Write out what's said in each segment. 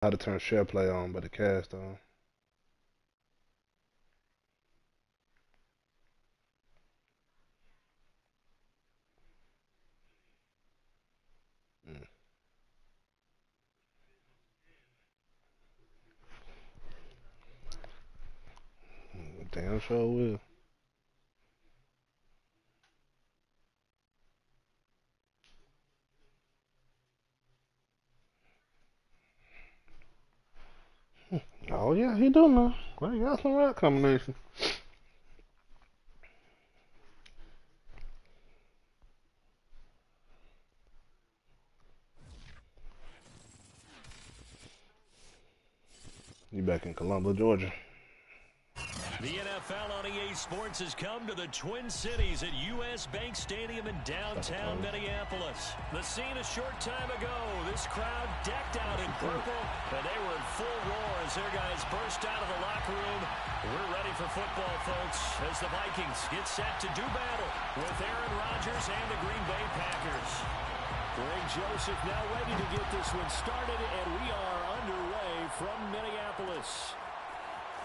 How to turn share play on, but the cast on. Mm. Damn sure will. Oh yeah, he do now. Well, he got some right combination. You back in Columbus, Georgia. The NFL on EA Sports has come to the Twin Cities at U.S. Bank Stadium in downtown Minneapolis. The scene a short time ago, this crowd decked out in purple, and they were in full roar as their guys burst out of the locker room. We're ready for football, folks, as the Vikings get set to do battle with Aaron Rodgers and the Green Bay Packers. Greg Joseph now ready to get this one started, and we are underway from Minneapolis.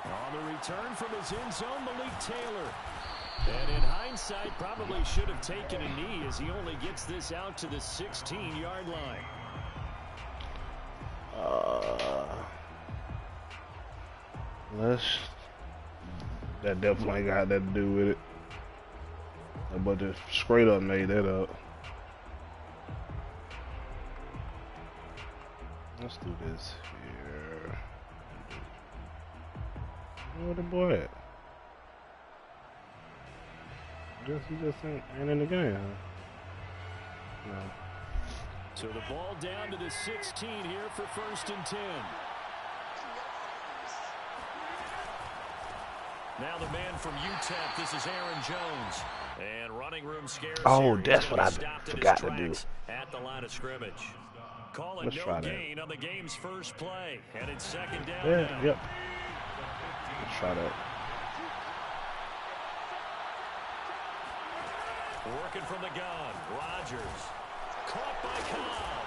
On the return from his end zone, Malik Taylor. And in hindsight, probably should have taken a knee as he only gets this out to the 16-yard line. That definitely ain't got that to do with it. But just straight up made that up. Let's do this here. Where the boy at? He just ain't in the game, huh? No. So the ball down to the 16 here for 1st and 10. Now the man from UTEP, this is Aaron Jones. And running room scares. Oh, that's what I forgot to do. At the line of scrimmage. Calling no gain on the game's first play. And it's 2nd down. Yeah, yep. Let's try that. Working from the gun, Rodgers. Caught by Cobb.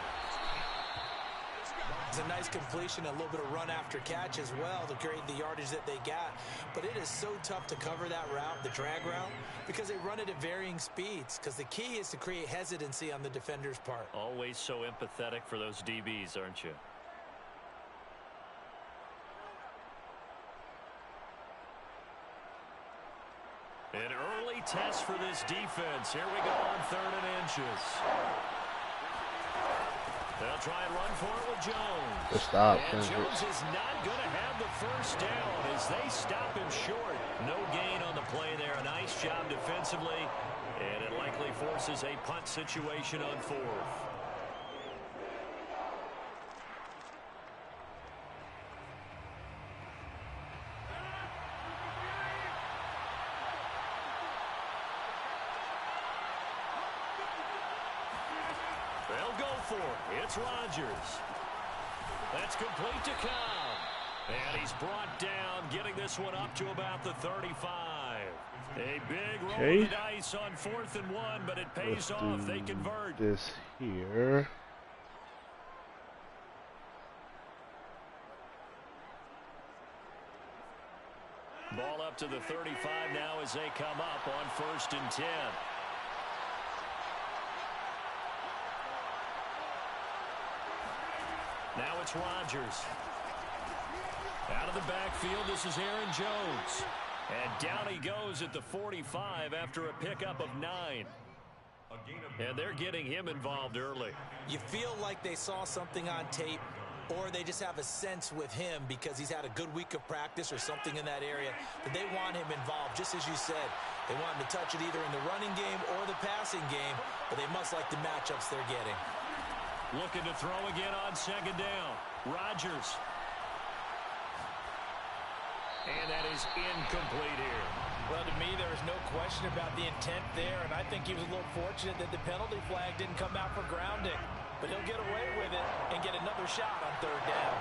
It's a nice completion, a little bit of run after catch as well to create the yardage that they got. But it is so tough to cover that route, the drag route, because they run it at varying speeds. Because the key is to create hesitancy on the defender's part. Always so empathetic for those DBs, aren't you? An early test for this defense. Here we go on 3rd and inches. They'll try and run for it with Jones. Good stop. And Jones is not going to have the first down as they stop him short. No gain on the play there. A nice job defensively. And it likely forces a punt situation on 4th. They'll go for it. It's Rodgers. That's complete to Cobb. And he's brought down, getting this one up to about the 35. A big roll of the dice on 4th and 1, but it pays off. They convert. This here. Ball up to the 35 now as they come up on 1st and 10. Now it's Rodgers. Out of the backfield, this is Aaron Jones. And down he goes at the 45 after a pickup of 9. And they're getting him involved early. You feel like they saw something on tape, or they just have a sense with him because he's had a good week of practice or something in that area that they want him involved, just as you said. They want him to touch it either in the running game or the passing game, but they must like the matchups they're getting. Looking to throw again on 2nd down. Rodgers. And that is incomplete here. Well, to me, there is no question about the intent there, and I think he was a little fortunate that the penalty flag didn't come out for grounding. But he'll get away with it and get another shot on 3rd down.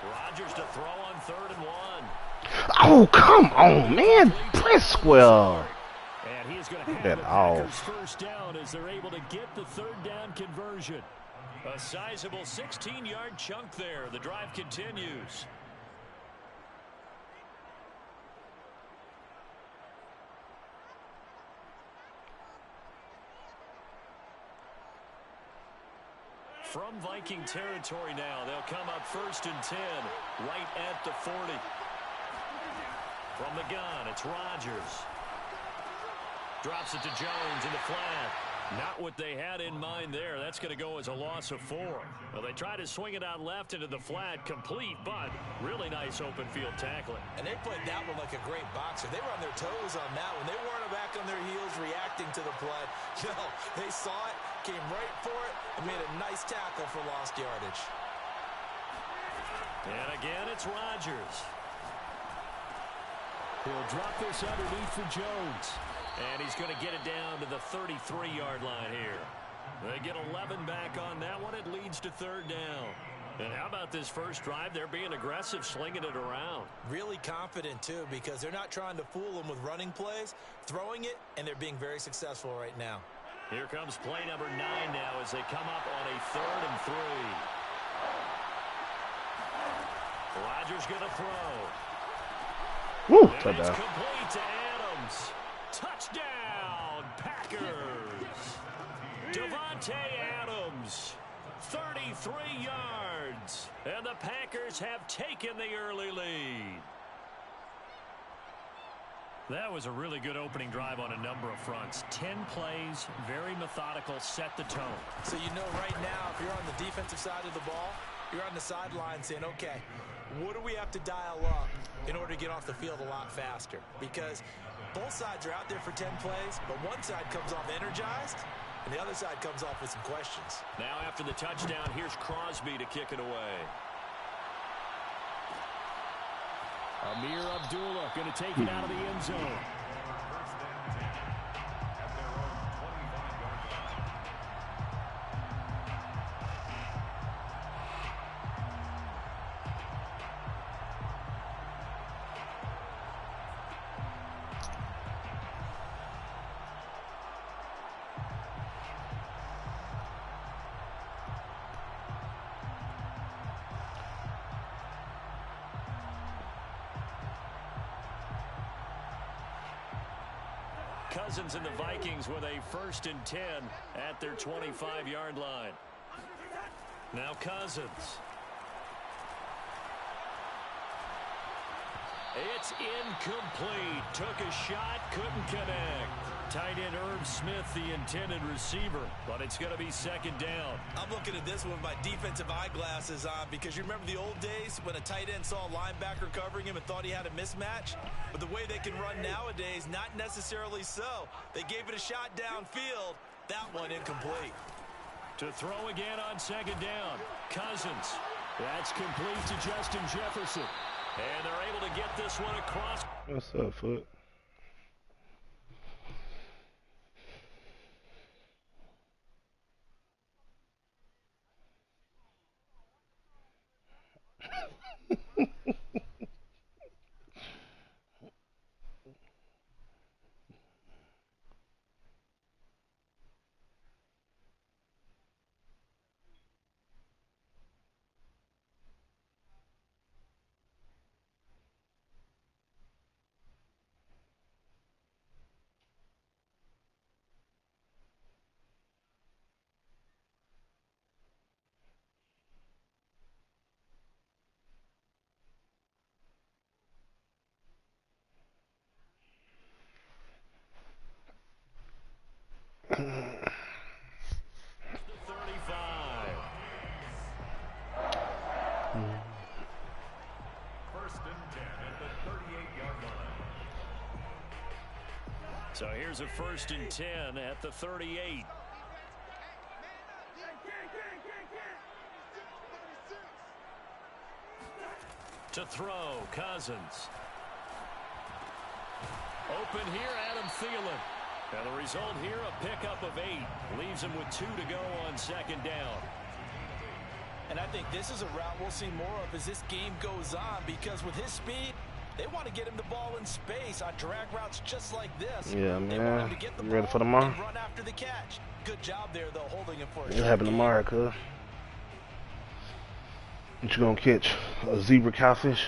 Rodgers to throw on 3rd and 1. Oh, come on, man. Press square. And he is going to have that the off. Packers first down as they're able to get the third down conversion. A sizable 16-yard chunk there. The drive continues. From Viking territory now, they'll come up 1st and 10, right at the 40. From the gun, it's Rodgers. Drops it to Jones in the flat. Not what they had in mind there. That's going to go as a loss of 4. Well, they tried to swing it out left into the flat, complete, but really nice open field tackling. And they played that one like a great boxer. They were on their toes on that one. They weren't back on their heels reacting to the play. No, they saw it, came right for it, and made a nice tackle for lost yardage. And again, it's Rodgers. He'll drop this underneath for Jones. And he's going to get it down to the 33-yard line here. They get 11 back on that one. It leads to 3rd down. And how about this first drive? They're being aggressive, slinging it around. Really confident, too, because they're not trying to fool them with running plays, throwing it, and they're being very successful right now. Here comes play number 9 now as they come up on a 3rd and 3. Rodgers going to throw. Woo, and touchdown. it's complete to Adams. Touchdown, Packers. Devontae Adams, 33 yards. And the Packers have taken the early lead. That was a really good opening drive on a number of fronts. 10 plays, very methodical, set the tone. So you know right now, if you're on the defensive side of the ball, you're on the sideline saying, okay, what do we have to dial up in order to get off the field a lot faster? Because both sides are out there for 10 plays, but one side comes off energized, and the other side comes off with some questions. Now after the touchdown, here's Crosby to kick it away. Amir Abdullah going to take it out of the end zone. Cousins and the Vikings with a 1st and 10 at their 25-yard line. Now Cousins. It's incomplete. Took a shot, couldn't connect. Tight end Irv Smith, the intended receiver, but it's going to be 2nd down. I'm looking at this one with my defensive eyeglasses on because you remember the old days when a tight end saw a linebacker covering him and thought he had a mismatch? But the way they can run nowadays, not necessarily so. They gave it a shot downfield. That one incomplete. To throw again on 2nd down. Cousins. That's complete to Justin Jefferson. And they're able to get this one across. What's up, Foot? So here's a 1st and 10 at the 38. To throw, Cousins. Open here, Adam Thielen. And the result here, a pickup of 8. Leaves him with 2 to go on 2nd down. And I think this is a route we'll see more of as this game goes on because with his speed, They want to get him the ball in space on drag routes just like this. Yeah, They man. want him to get the You ball ready for tomorrow? and run after the catch. Good job there, though, holding him for a What short happened game. tomorrow, cuz? What you gonna catch? A zebra cowfish?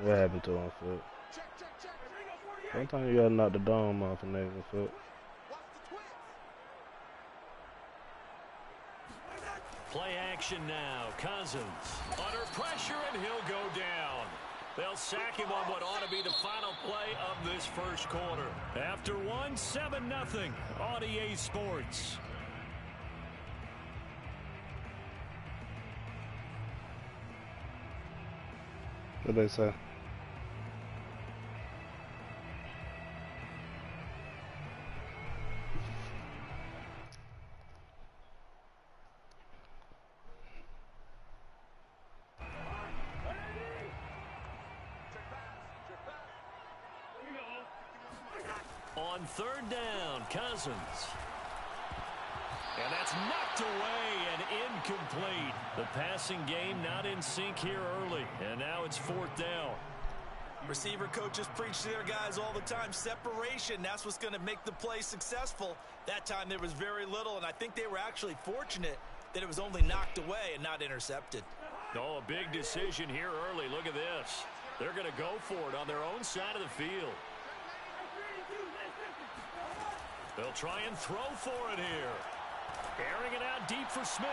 What happened to him, foot? Sometimes you gotta knock the dome off a nigga, foot. Play action now. Cousins under pressure, and he'll go down. They'll sack him on what ought to be the final play of this first quarter. After one, 7-0 on EA Sports. What they say? On third down, Cousins. And that's knocked away and incomplete. The passing game not in sync here early. And now it's fourth down. Receiver coaches preach to their guys all the time. Separation, that's what's going to make the play successful. That time there was very little, and I think they were actually fortunate that it was only knocked away and not intercepted. Oh, a big decision here early. Look at this. They're going to go for it on their own side of the field. They'll try and throw for it here. Airing it out deep for Smith.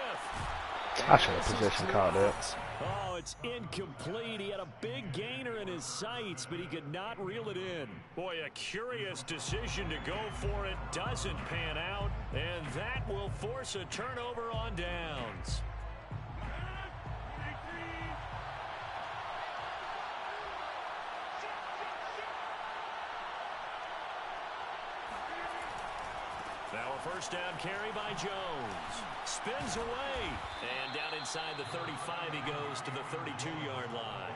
I should have possession called that. Oh, it's incomplete. He had a big gainer in his sights, but he could not reel it in. Boy, a curious decision to go for it. Doesn't pan out, and that will force a turnover on downs. Now a first down carry by Jones. Spins away. And down inside the 35 he goes to the 32-yard line.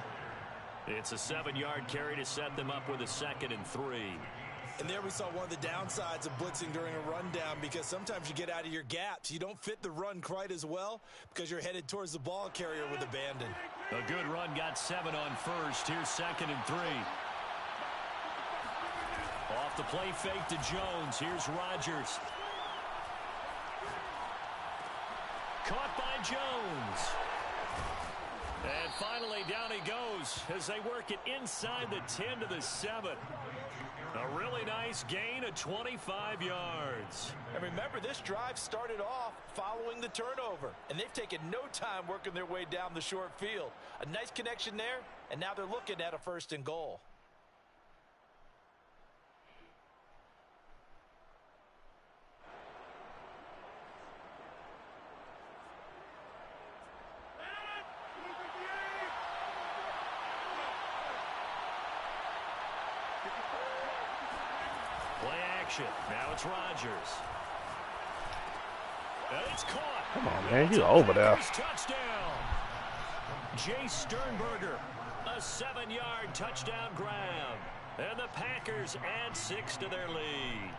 It's a 7-yard carry to set them up with a 2nd and 3. And there we saw one of the downsides of blitzing during a rundown, because sometimes you get out of your gaps. You don't fit the run quite as well because you're headed towards the ball carrier with abandon. A good run got 7 on first. Here's 2nd and 3. Off the play fake to Jones. Here's Rodgers. Caught by Jones. And finally down he goes as they work it inside the 10 to the 7. A really nice gain of 25 yards. And remember, this drive started off following the turnover, and they've taken no time working their way down the short field. A nice connection there, and now they're looking at a 1st and goal. Now it's Rodgers. And it's caught. Come on, man. You over there. Touchdown. Jay Sternberger. A 7-yard touchdown grab. And the Packers add 6 to their lead.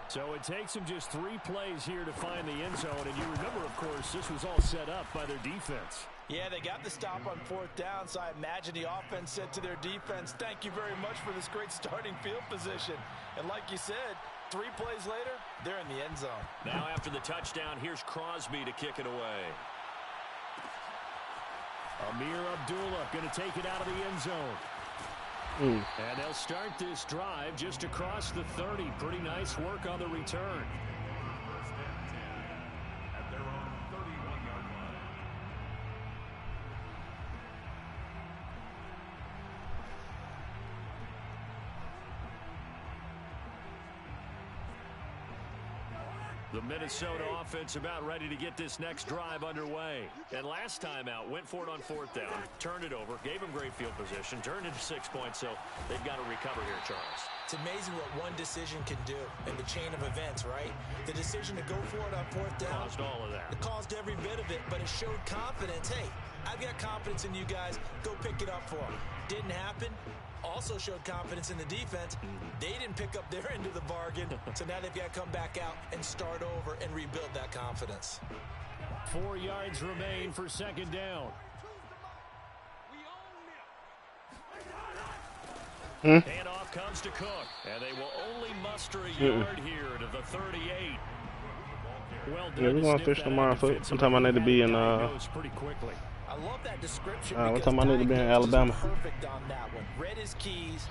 So it takes them just 3 plays here to find the end zone. And you remember, of course, this was all set up by their defense. Yeah, they got the stop on 4th down, so I imagine the offense said to their defense, thank you very much for this great starting field position. And like you said, 3 plays later, they're in the end zone. Now after the touchdown, here's Crosby to kick it away. Amir Abdullah going to take it out of the end zone. And they'll start this drive just across the 30. Pretty nice work on the return. The Minnesota offense about ready to get this next drive underway. And last time out, went for it on 4th down, turned it over, gave them great field position, turned it to 6 points, so they've got to recover here, Charles. It's amazing what one decision can do in the chain of events, right? The decision to go for it on 4th down. Caused all of that. It caused every bit of it, but it showed confidence. Hey, I've got confidence in you guys. Go pick it up for them. Didn't happen. Also showed confidence in the defense. They didn't pick up their end of the bargain, so now they've got to come back out and start over and rebuild that confidence. 4 yards remain for second down. Handoff comes to Cook, and they will only muster a yard here to the 38. Well done. Yeah, we're gonna fish tomorrow. Sometime I need to be in Pretty quickly. I love that description. what time I need to be in Alabama. Perfect on that one. Read his keys,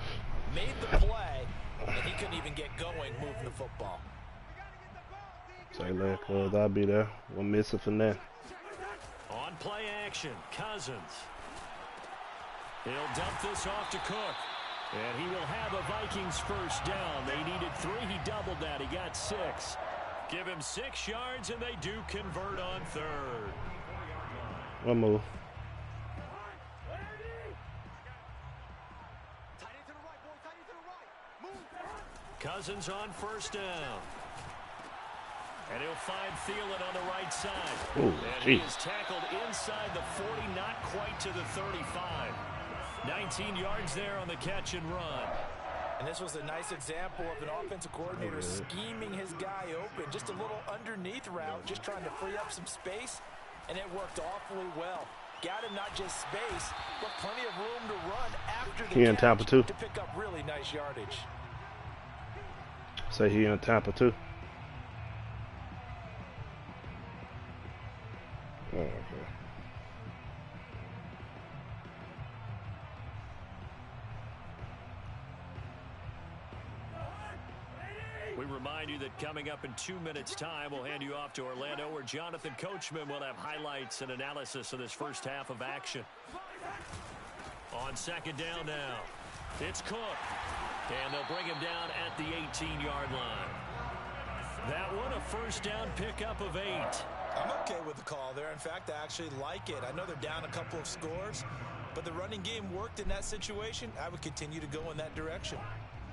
made the play, and he couldn't even get going moving the football. Say that, cuz I'll be there. We'll miss it for that. On play action, Cousins. He'll dump this off to Cook. And he will have a Vikings first down. They needed 3. He doubled that. He got 6. Give him 6 yards, and they do convert on third. One move. Cousins on first down. And he'll find Thielen on the right side. Ooh, and he is tackled inside the 40, not quite to the 35. 19 yards there on the catch and run. And this was a nice example of an offensive coordinator scheming his guy open. Just a little underneath route, just trying to free up some space, and it worked awfully well. Got him not just space, but plenty of room to run after the He in Tampa too. to pick up really nice yardage. Say he in Tampa too. Oh, okay. We remind you that coming up in 2 minutes' time, we'll hand you off to Orlando, where Jonathan Coachman will have highlights and analysis of this first half of action. On second down now, it's Cook. And they'll bring him down at the 18-yard line. That one, a first down pickup of 8. I'm okay with the call there. In fact, I actually like it. I know they're down a couple of scores, but the running game worked in that situation. I would continue to go in that direction.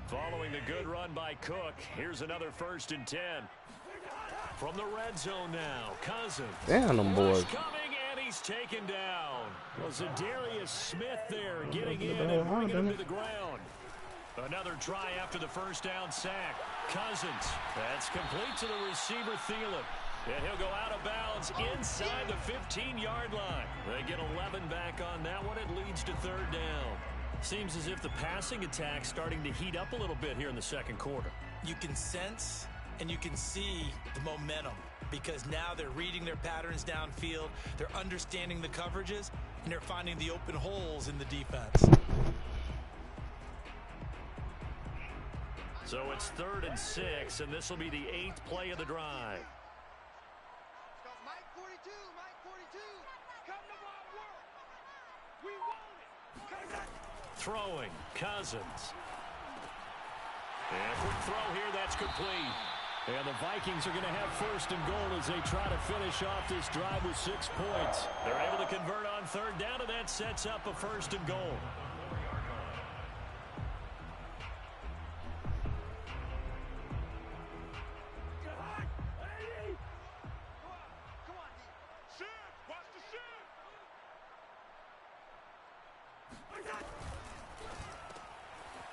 Following the good run by Cook, here's another 1st and 10. From the red zone now, Cousins. Damn, them boys. Coming, and he's taken down. Was Darius Smith there getting in and bringing him to the ground. Another try after the first down sack. Cousins. That's complete to the receiver, Thielen. And he'll go out of bounds inside the 15-yard line. They get 11 back on that one. It leads to 3rd down. Seems as if the passing attack's starting to heat up a little bit here in the second quarter. You can sense and you can see the momentum because now they're reading their patterns downfield, they're understanding the coverages, and they're finding the open holes in the defense. So it's 3rd and 6, and this will be the 8th play of the drive. Mike 42, come to my work. We want it. Throwing, Cousins. And quick throw here, that's complete. And the Vikings are going to have 1st and goal as they try to finish off this drive with 6 points. They're able to convert on 3rd down, and that sets up a 1st and goal.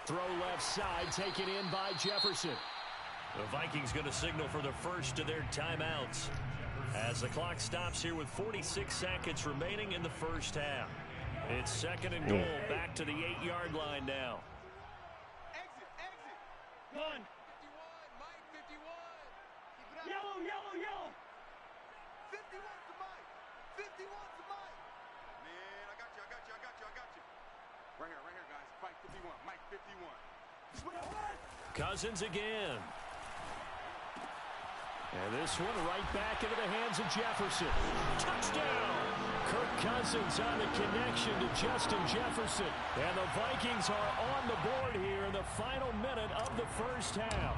Throw left side, taken in by Jefferson. The Vikings going to signal for the first of their timeouts as the clock stops here with 46 seconds remaining in the first half. It's 2nd and goal, back to the 8-yard line now. Exit. 1. 51, Mike 51. Yellow. 51's to Mike. 51's to Mike. Man, I got you. Right here, guys. Mike 51. Mike 51. Cousins again. And this one right back into the hands of Jefferson. Touchdown! Kirk Cousins on the connection to Justin Jefferson. And the Vikings are on the board here in the final minute of the first half.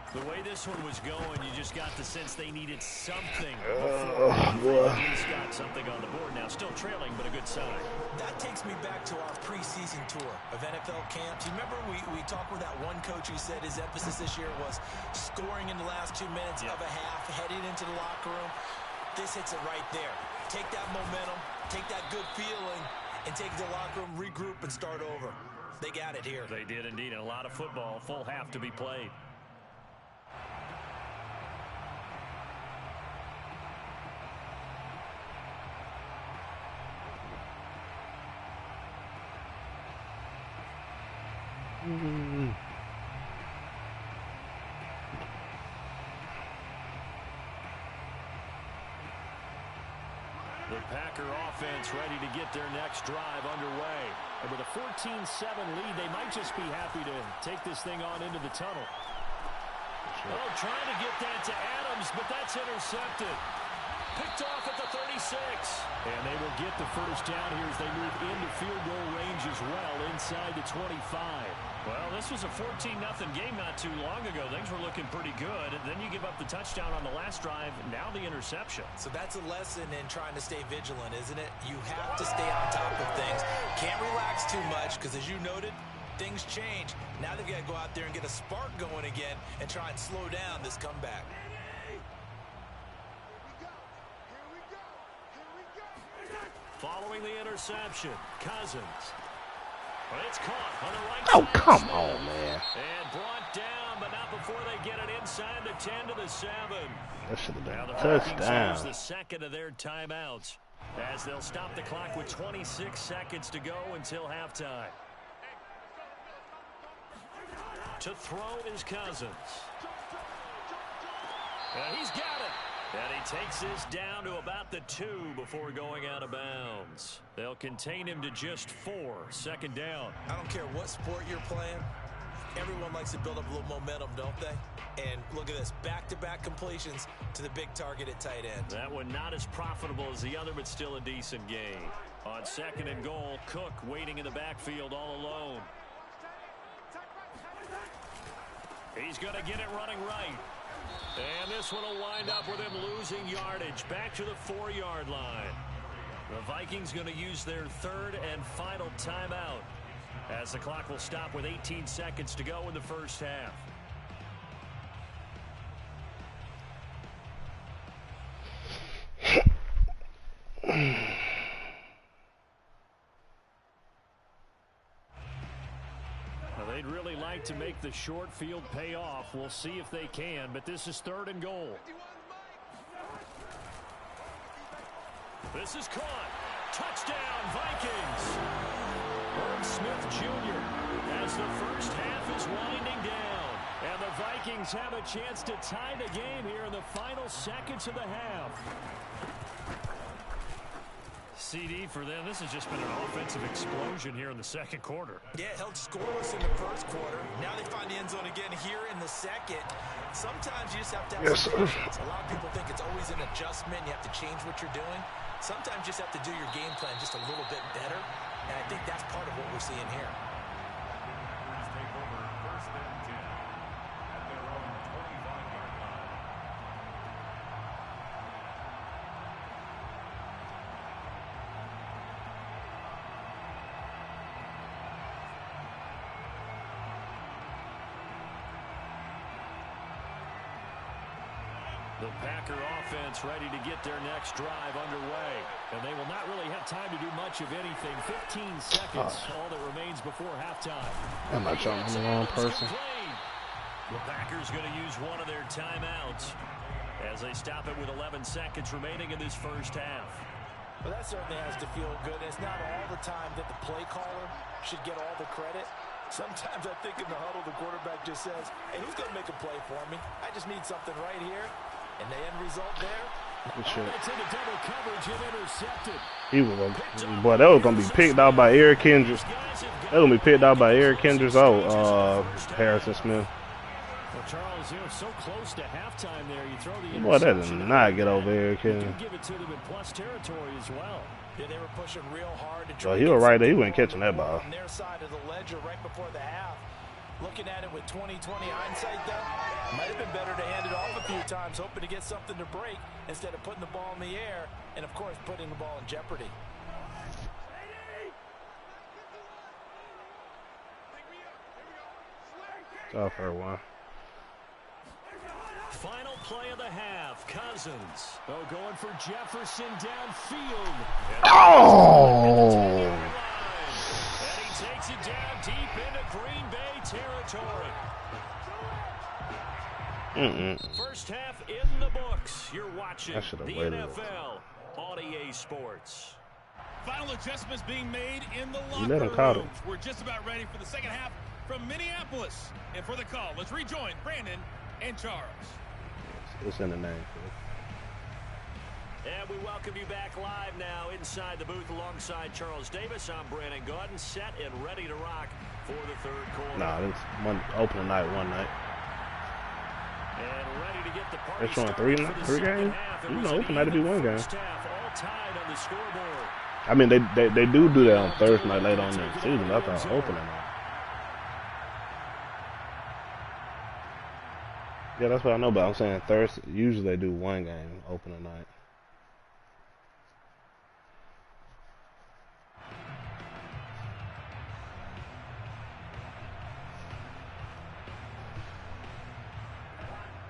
The way this one was going, you just got the sense they needed something before at least got something on the board. Now still trailing, but a good sign. That takes me back to our preseason tour of NFL camps. You remember we talked with that one coach who said his emphasis this year was scoring in the last 2 minutes of a half, heading into the locker room. This hits it right there. Take that momentum, take that good feeling, and take it to the locker room, regroup, and start over. They got it here. They did indeed. And a lot of football, full half to be played. The Packer offense ready to get their next drive underway. And with a 14-7 lead, they might just be happy to take this thing on into the tunnel. Oh, trying to get that to Adams, but that's intercepted. Picked off at the 36. And they will get the first down here as they move into field goal range as well, inside the 25. Well, this was a 14-0 game not too long ago. Things were looking pretty good. And then you give up the touchdown on the last drive, now the interception. So that's a lesson in trying to stay vigilant, isn't it? You have to stay on top of things. Can't relax too much because, as you noted, things change. Now they've got to go out there and get a spark going again and try and slow down this comeback. Following the interception, Cousins. Well, it's caught on the right Oh, side. come on, man. And brought down, but not before they get it inside the 10 to the 7. That should have Now been the a Vikings use touchdown. the second of their timeouts as they'll stop the clock with 26 seconds to go until halftime. To throw is Cousins. And he's got it. And he takes this down to about the 2 before going out of bounds. They'll contain him to just 4. Second down. I don't care what sport you're playing. Everyone likes to build up a little momentum, don't they? And look at this. Back-to-back completions to the big target at tight end. That one not as profitable as the other, but still a decent gain. On second and goal, Cook waiting in the backfield all alone. He's going to get it running right. And this one will wind up with him losing yardage back to the 4-yard line. The Vikings going to use their third and final timeout as the clock will stop with 18 seconds to go in the first half. They'd really like to make the short field pay off. We'll see if they can, but this is third and goal. This is caught. Touchdown, Vikings. Herb Smith Jr. as the first half is winding down. And the Vikings have a chance to tie the game here in the final seconds of the half. CD for them. This has just been an offensive explosion here in the second quarter. Yeah, held scoreless in the first quarter. Now they find the end zone again here in the second. Sometimes you just have to have some patience. A lot of people think it's always an adjustment. You have to change what you're doing. Sometimes you just have to do your game plan just a little bit better. And I think that's part of what we're seeing here. Take over first and 10 at their own 25-yard line. The Packer offense ready to get their next drive underway. And they will not really have time to do much of anything. 15 seconds, all that remains before halftime. I'm not showing the wrong person. The Packers going to use one of their timeouts as they stop it with 11 seconds remaining in this first half. Well, that certainly has to feel good. It's not all the time that the play caller should get all the credit. Sometimes I think in the huddle, the quarterback just says, hey, who's going to make a play for me? I just need something right here. And the end result there. It's into double coverage and intercepted. He was gonna, boy, that was gonna be picked out by Eric Kendricks. That was gonna be picked out by Eric Kendricks. Oh, Harrison Smith. Well, Charles, you know, so close to halftime there. You throw the Boy, that did interception. not get over Eric Kendricks. Give it to them in plus territory as well. Yeah, they were pushing real hard to try. Well, he was right there. He wasn't catching that ball. On their side of the ledger right before the half. Looking at it with 20/20 hindsight, though, might have been better to hand it off a few times, hoping to get something to break instead of putting the ball in the air and, of course, putting the ball in jeopardy. Tough for one. Final play of the half. Cousins. Oh, going for Jefferson downfield. Oh! And he takes it down deep into Green Bay territory. First half in the books. You're watching the NFL on EA Sports. Final adjustments being made in the let him locker caught it. rooms. We're just about ready for the second half. from Minneapolis. And for the call, let's rejoin Brandon and Charles. It's in the name. And we welcome you back live now inside the booth alongside Charles Davis. I'm Brandon Gordon, set and ready to rock for the third quarter. Nah, this one opening night, one night. And ready to get the party They're showing started three games. You know, open night to be one game. Half, all tied on the scoreboard. I mean, they do that on Thursday night late on in the season. I thought opening night. Yeah, that's what I know, but I'm saying Thursday. Usually they do one game opening night.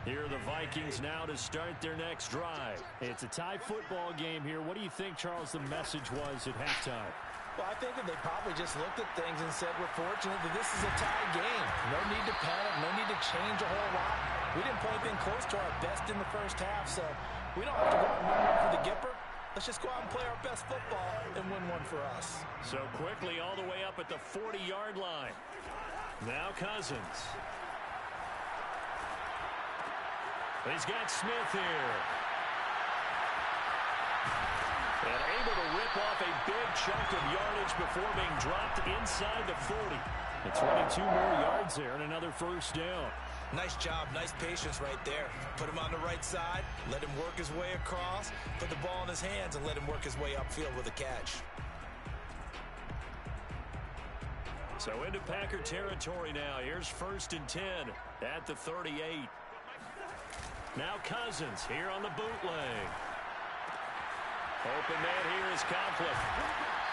Here are the Vikings now to start their next drive. It's a tie football game here. What do you think, Charles, the message was at halftime? Well, I think that they probably just looked at things and said, we're fortunate that this is a tie game. No need to panic, no need to change a whole lot. We didn't play anything close to our best in the first half, so we don't have to go out and win one for the Gipper. Let's just go out and play our best football and win one for us. So quickly all the way up at the 40-yard line. Now Cousins. He's got Smith here. And able to rip off a big chunk of yardage before being dropped inside the 40. And 22 more yards there and another first down. Nice job, nice patience right there. Put him on the right side, let him work his way across, put the ball in his hands, and let him work his way upfield with a catch. So into Packer territory now. Here's 1st and 10 at the 38. Now Cousins here on the bootleg. Open man here is Conklin.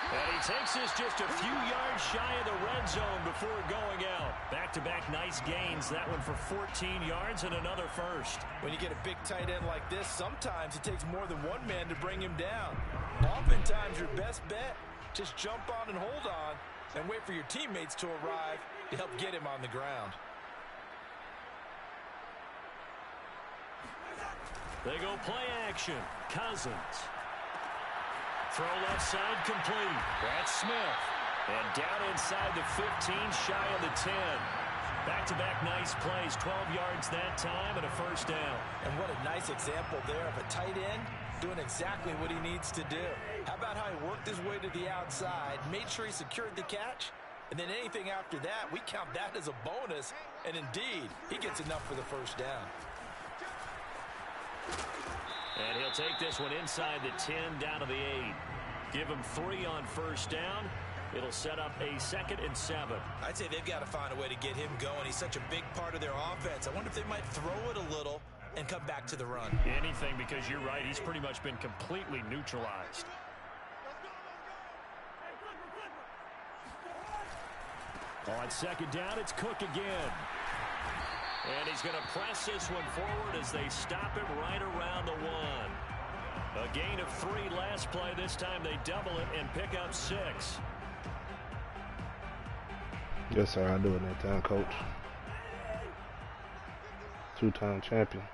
And he takes this just a few yards shy of the red zone before going out. Back-to-back nice gains. That one for 14 yards and another first. When you get a big tight end like this, sometimes it takes more than one man to bring him down. Oftentimes your best bet, just jump on and hold on and wait for your teammates to arrive to help get him on the ground. They go play action. Cousins. Throw left side complete. That's Smith. And down inside the 15, shy of the 10. Back-to-back nice plays. 12 yards that time and a first down. And what a nice example there of a tight end doing exactly what he needs to do. How about how he worked his way to the outside, made sure he secured the catch, and then anything after that, we count that as a bonus. And indeed, he gets enough for the first down. And he'll take this one inside the 10 down to the 8. Give him 3 on first down. It'll set up a 2nd and 7. I'd say they've got to find a way to get him going. He's such a big part of their offense. I wonder if they might throw it a little and come back to the run. Anything, because you're right. He's pretty much been completely neutralized. On 2nd down, it's Cook again. And he's going to press this one forward as they stop him right around the 1. A gain of 3 last play. This time they double it and pick up 6. Yes, sir. I do it that time, coach. 2-time champion.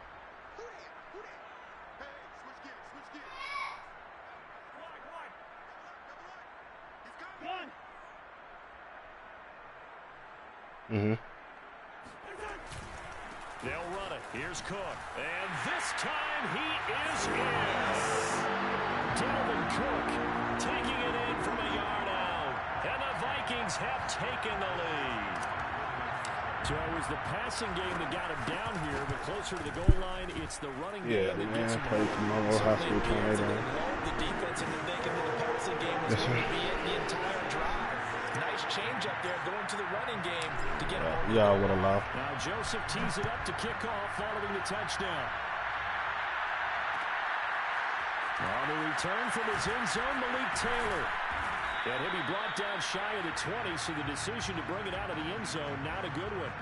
Mm-hmm. They'll run it. Here's Cook. And this time he is in. Dalvin Cook taking it in from a yard out. And the Vikings have taken the lead. So it was the passing game that got him down here, but closer to the goal line, it's the running game that gets him. Played tomorrow high school tornado. The defense into thinking that the passing game was going to be it the entire drive. Nice change up there going to the running game to get him. Y'all would allow. Now Joseph tees it up to kick off following the touchdown. On the return from his end zone, Malik Taylor. And he'll be brought down shy of the 20, so the decision to bring it out of the end zone, not a good one.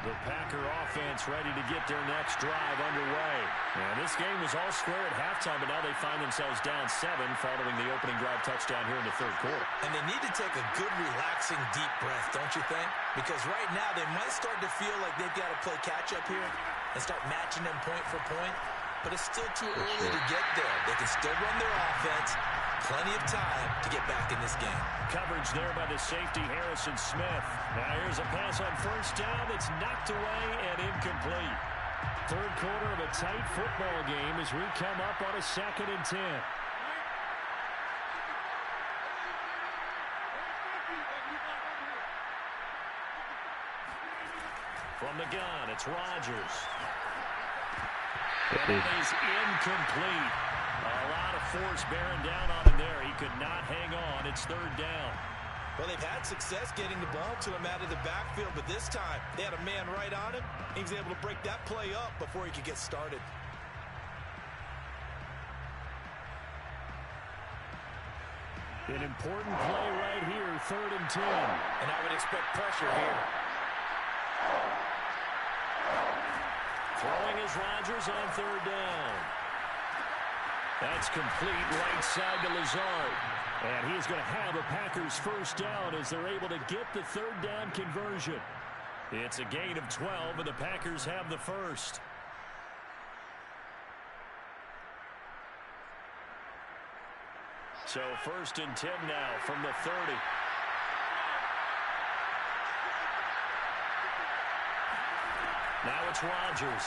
The Packer offense ready to get their next drive underway. And this game was all square at halftime, but now they find themselves down 7 following the opening drive touchdown here in the third quarter. And they need to take a good, relaxing, deep breath, don't you think? Because right now they might start to feel like they've got to play catch-up here and start matching them point for point. But it's still too early to get there. They can still run their offense. Plenty of time to get back in this game. Coverage there by the safety, Harrison Smith. Now here's a pass on first down that's knocked away and incomplete. Third quarter of a tight football game as we come up on a 2nd and 10. From the gun, it's Rodgers. And it is incomplete. A lot of force bearing down on him there. He could not hang on. It's 3rd down. Well, they've had success getting the ball to him out of the backfield, but this time they had a man right on him. He was able to break that play up before he could get started. An important play right here, 3rd and 10. And I would expect pressure here. Throwing is Rodgers on 3rd down. That's complete right side to Lazard. And he's going to have a Packers first down as they're able to get the 3rd down conversion. It's a gain of 12, and the Packers have the first. So 1st and 10 now from the 30. Now it's Rodgers.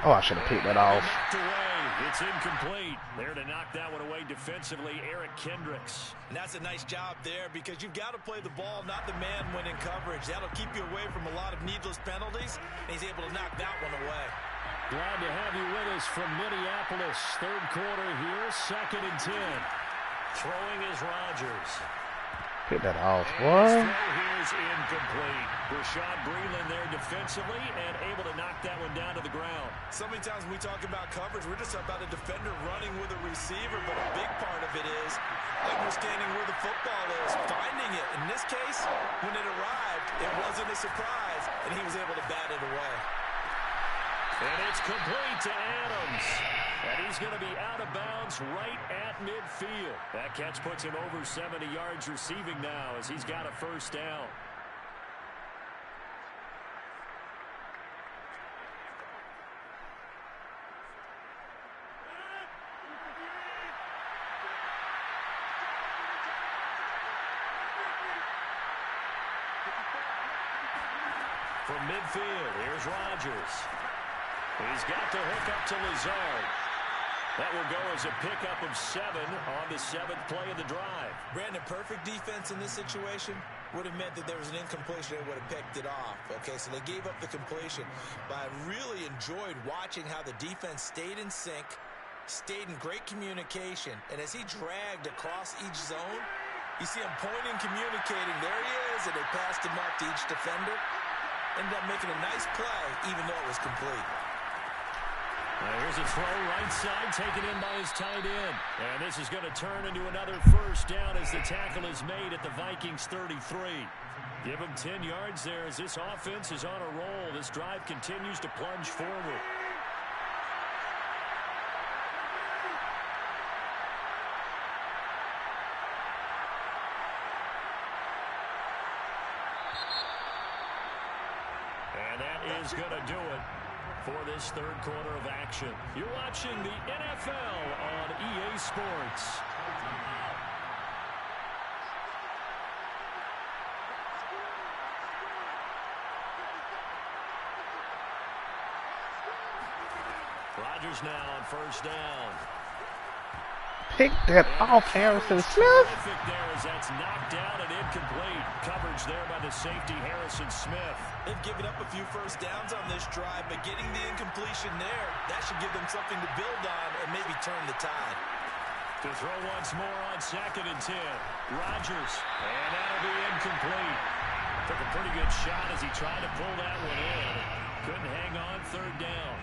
Oh, I should have picked that off. It's incomplete. There to knock that one away defensively, Eric Kendricks. And that's a nice job there because you've got to play the ball, not the man when in coverage. That'll keep you away from a lot of needless penalties, and he's able to knock that one away. Glad to have you with us from Minneapolis. Third quarter here, 2nd and 10. Throwing is Rodgers. Pick that off. What? Here's incomplete. Rashad Breeland there defensively and able to knock that one down to the ground. So many times when we talk about coverage, we're just about a defender running with a receiver, but a big part of it is understanding where the football is, finding it. In this case, when it arrived, it wasn't a surprise, and he was able to bat it away. And it's complete to Adams. And he's going to be out of bounds right at midfield. That catch puts him over 70 yards receiving now as he's got a first down. From midfield, here's Rodgers. He's got the hook up to Lazard. That will go as a pickup of 7 on the 7th play of the drive. Brandon, perfect defense in this situation would have meant that there was an incompletion. They would have picked it off. Okay, so they gave up the completion. But I really enjoyed watching how the defense stayed in sync, stayed in great communication. And as he dragged across each zone, you see him pointing, communicating. There he is, and they passed him up to each defender. Ended up making a nice play, even though it was complete. Here's a throw right side taken in by his tight end. And this is going to turn into another first down as the tackle is made at the Vikings 33. Give him 10 yards there as this offense is on a roll. This drive continues to plunge forward. And that is going to do it for this third quarter of action. You're watching the NFL on EA Sports. Rodgers now on first down. Pick that off, Harrison Smith. There as that's knocked down and incomplete. Coverage there by the safety, Harrison Smith. They've given up a few first downs on this drive, but getting the incompletion there, that should give them something to build on and maybe turn the tide. To throw once more on 2nd and 10. Rodgers, and that'll be incomplete. Took a pretty good shot as he tried to pull that one in. Couldn't hang on, 3rd down.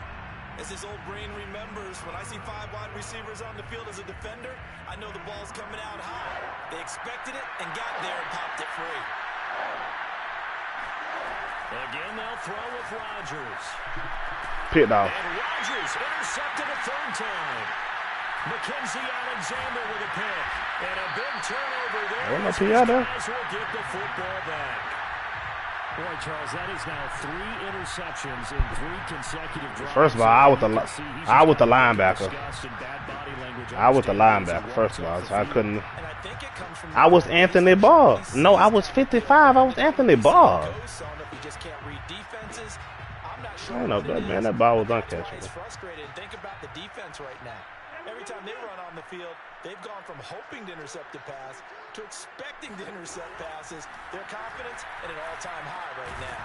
As his old brain remembers, when I see 5 wide receivers on the field as a defender, I know the ball's coming out high. They expected it and got there and popped it free. Again, they'll throw with Rodgers. Picked off. And Rodgers intercepted a third time. Mackenzie Alexander with a pick. And a big turnover there. Ain't no As PI there. guys will get the football back. Boy, Charles, that is now 3 interceptions in 3 consecutive drives. First of all, I was the linebacker. I was the linebacker, first of all, so I couldn't. I was Anthony Barr. No, I was 55. I was Anthony Barr. I don't know, but man, that ball was uncatchable. Frustrated. Think about the defense right now. Every time they run on the field, they've gone from hoping to intercept a pass to expecting to intercept passes. Their confidence at an all-time high right now.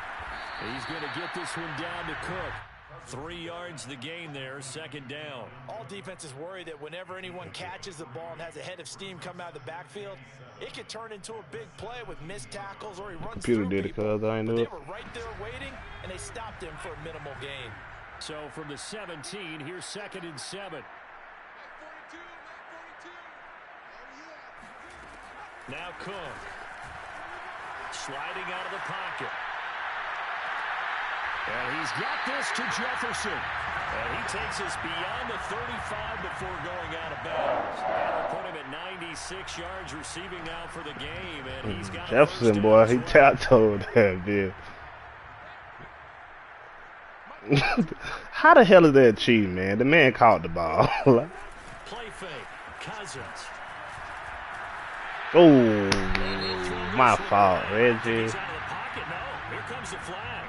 He's going to get this one down to Cook. 3 yards the gain there, second down. All defenses worry that whenever anyone catches the ball and has a head of steam come out of the backfield, it could turn into a big play with missed tackles or he runs Computer through did it people. because I But knew they it. were right there waiting, and they stopped him for a minimal gain. So from the 17, here's 2nd and 7. Now Cook. Sliding out of the pocket. And he's got this to Jefferson. And he takes us beyond the 35 before going out of bounds. That'll put him at 96 yards receiving now for the game. And he's got Jefferson, boy, he tattooed that dude. How the hell is that cheat, man? The man caught the ball. Play fake. Cousins. Oh, my fault, Reggie. He's out of the pocket. No, here comes the flag.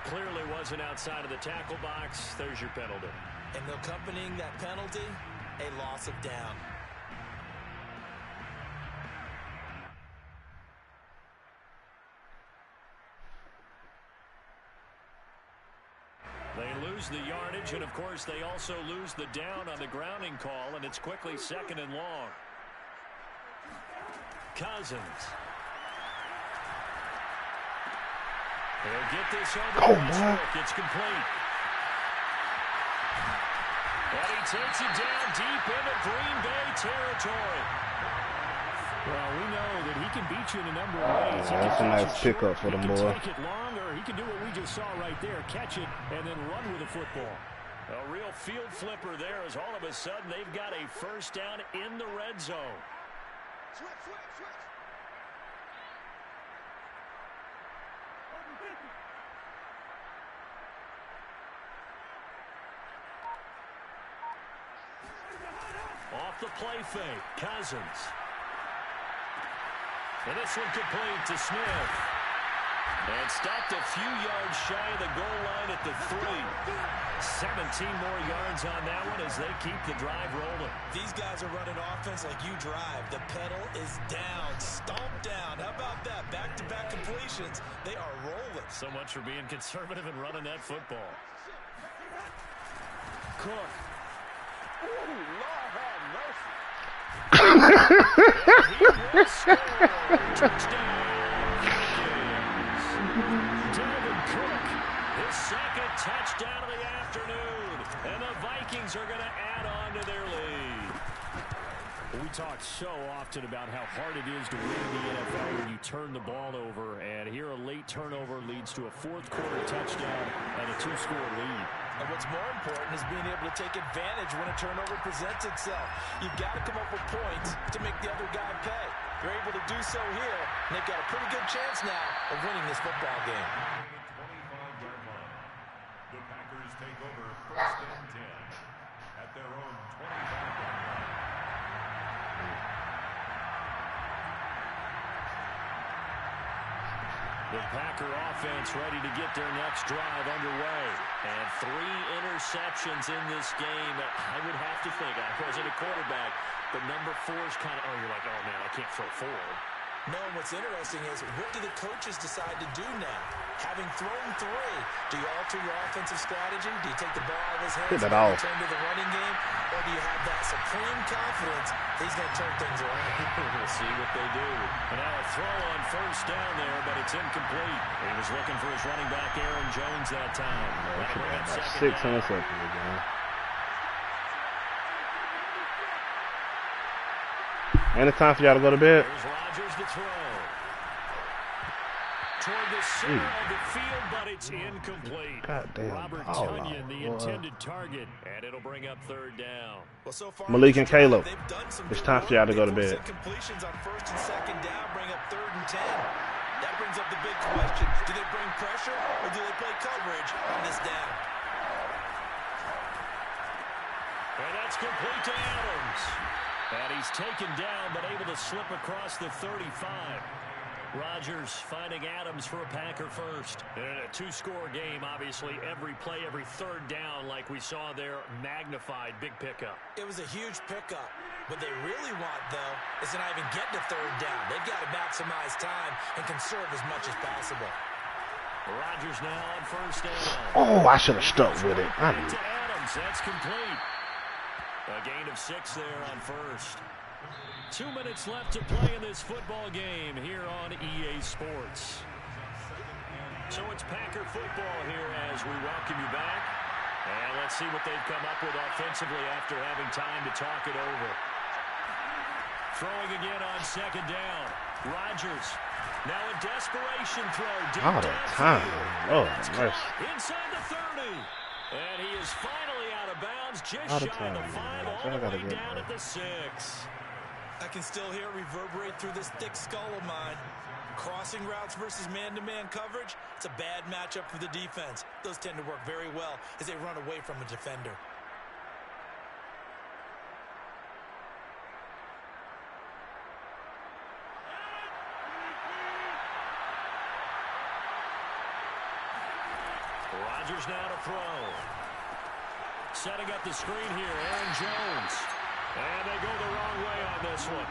Clearly wasn't outside of the tackle box. There's your penalty. And accompanying that penalty, a loss of down. They lose the yardage, and of course they also lose the down on the grounding call, and it's quickly 2nd and long. Cousins. He'll get this over to Westbrook. It's complete. And he takes it down deep into Green Bay territory. Well, we know that he can beat you in a number of ways. Yeah, that's a nice pickup for them, boy. He can take it long, or he can do what we just saw right there, catch it, and then run with the football. A real field flipper there as all of a sudden they've got a first down in the red zone. Switch, switch, switch. Off the play fake, Cousins. And this one complete to Smith. And stopped a few yards shy of the goal line at the 3. 17 more yards on that one as they keep the drive rolling. These guys are running offense like you drive. The pedal is down, stomped down. How about that? Back-to-back completions. They are rolling. So much for being conservative and running that football. Cook. Ooh, Lord have mercy. He will score. Touchdown. Dalvin Cook. His 2nd touchdown of the afternoon. And the Vikings are going to add on to their lead. We talk so often about how hard it is to win in the NFL when you turn the ball over. And here a late turnover leads to a 4th quarter touchdown and a 2-score lead. And what's more important is being able to take advantage when a turnover presents itself. You've got to come up with points to make the other guy pay. They're able to do so here, and they've got a pretty good chance now of winning this football game. 25-yard line. The Packers take over 1st and 10 at their own 25-yard line. The Packer offense ready to get their next drive underway. And 3 interceptions in this game. I would have to think, I wasn't a quarterback, but number 4 is kind of, you're like, oh, man, I can't throw 4. No, and what's interesting is, what do the coaches decide to do now? Having thrown 3, do you alter your offensive strategy? Do you take the ball out of his hands and return to the running game? Or do you have that supreme confidence that he's going to turn things around? We'll see what they do. And now a throw on first down there, but it's incomplete. He was looking for his running back, Aaron Jones, that time. That'll bring up 600 seconds again. And it's time for y'all to go to bed. Here's Rodgers to throw. To toward the center of the field, but it's incomplete. Goddamn. Robert Tonyan, the intended target, and it'll bring up third down. Well, so far Malik and Caleb, they've done some it's good time for y'all to go to work. They've bed. forced completions on first and second down, bring up 3rd and 10. That brings up the big question. Do they bring pressure or do they play coverage on this down? And that's complete to Adams. And he's taken down, but able to slip across the 35. Rodgers finding Adams for a Packer first. And in a two-score game, obviously, every play, every third down, like we saw there, magnified, big pickup. It was a huge pickup. What they really want, though, is to not even get to 3rd down. They've got to maximize time and conserve as much as possible. Rodgers now on first down. Oh, I should have stuck with it. Back to Adams. That's complete. A gain of 6 there on first. 2 minutes left to play in this football game here on EA Sports. So it's Packer football here as we welcome you back. And let's see what they've come up with offensively after having time to talk it over. Throwing again on second down. Rodgers. Now a desperation throw. Deep All the time. Oh, mercy. Inside the 30. And he is finally out of bounds. Just All the shy of the time, 5, all the gotta way get down there. at the 6. I can still hear it reverberate through this thick skull of mine. Crossing routes versus man-to-man coverage, it's a bad matchup for the defense. Those tend to work very well as they run away from a defender. Rodgers now to throw. Setting up the screen here, Aaron Jones. And they go the wrong way on this one.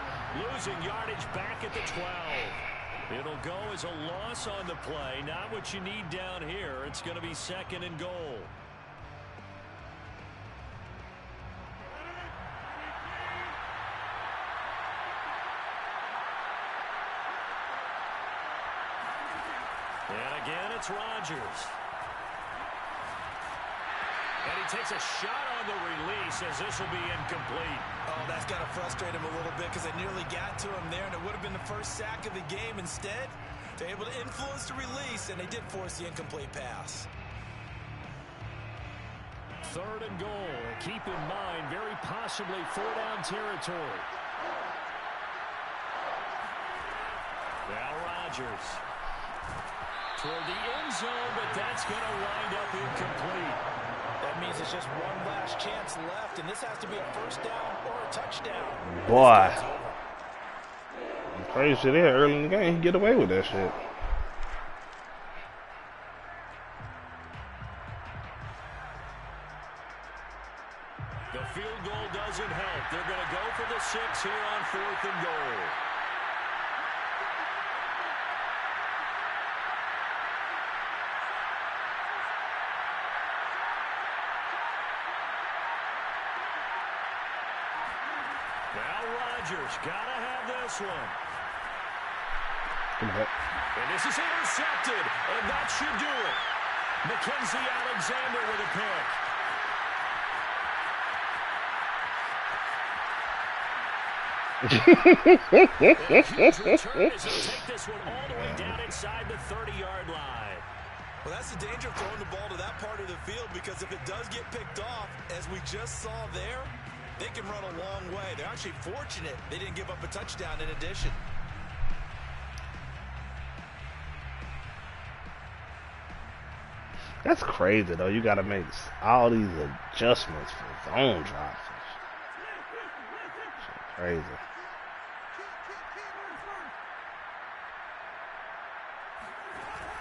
Losing yardage back at the 12. It'll go as a loss on the play. Not what you need down here. It's going to be 2nd and goal. And again, it's Rodgers. And he takes a shot on the release as this will be incomplete. Oh, that's got to frustrate him a little bit because they nearly got to him there, and it would have been the first sack of the game. Instead, they're able to influence the release, and they did force the incomplete pass. 3rd and goal. Keep in mind, very possibly 4-down territory. Now Rodgers. Toward the end zone, but that's going to wind up incomplete. That means it's just one last chance left, and this has to be a first down or a touchdown. Boy. Crazy shit there early in the game. He get away with that shit. The field goal doesn't help. They're going to go for the 6 here on 4th and goal. Now Rodgers got to have this one. And this is intercepted, and that should do it. Mackenzie Alexander with a pick. A huge return as he'll take this one all the way down inside the 30-yard line. Well, that's the danger of throwing the ball to that part of the field, because if it does get picked off, as we just saw there, they can run a long way. They're actually fortunate they didn't give up a touchdown in addition. That's crazy, though. You got to make all these adjustments for zone drops. Crazy.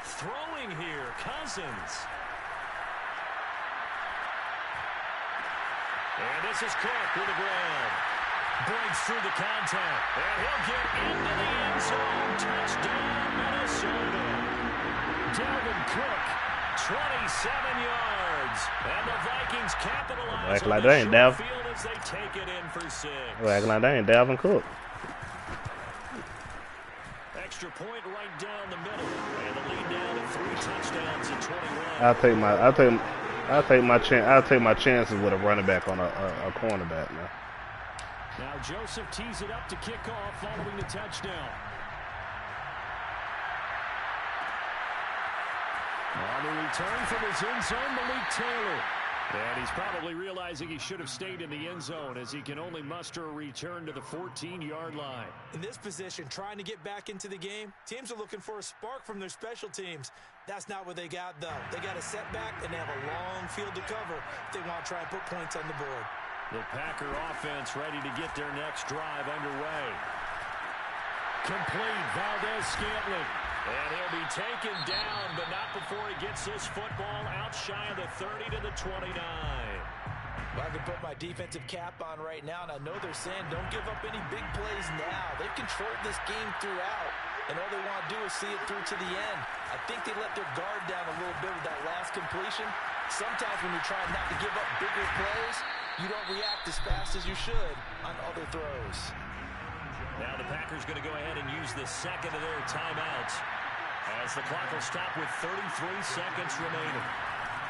Throwing here, Cousins. And this is Cook with the ground. Breaks through the contact. And he'll get into the end zone. Touchdown, Minnesota. Dalvin Cook, 27 yards. And the Vikings capitalize on the short field as they take it in for 6. Acting like they ain't Dalvin Cook. Extra point right down the middle. And the lead down to 3 touchdowns at 21. I'll take my chances with a running back on a cornerback now. Now Joseph tees it up to kick off following the touchdown. On the return from his end zone, Malik Taylor. And he's probably realizing he should have stayed in the end zone as he can only muster a return to the 14-yard line. In this position, trying to get back into the game, teams are looking for a spark from their special teams. That's not what they got, though. They got a setback, and they have a long field to cover if they want to try and put points on the board. The Packer offense ready to get their next drive underway. Complete, Valdez-Scantling. And he'll be taken down, but not before he gets this football out shy of the 30 to the 29. Well, I can put my defensive cap on right now, and I know they're saying don't give up any big plays now. They've controlled this game throughout, and all they want to do is see it through to the end. I think they let their guard down a little bit with that last completion. Sometimes when you're trying not to give up bigger plays, you don't react as fast as you should on other throws. Now the Packers going to go ahead and use the second of their timeouts as the clock will stop with 33 seconds remaining.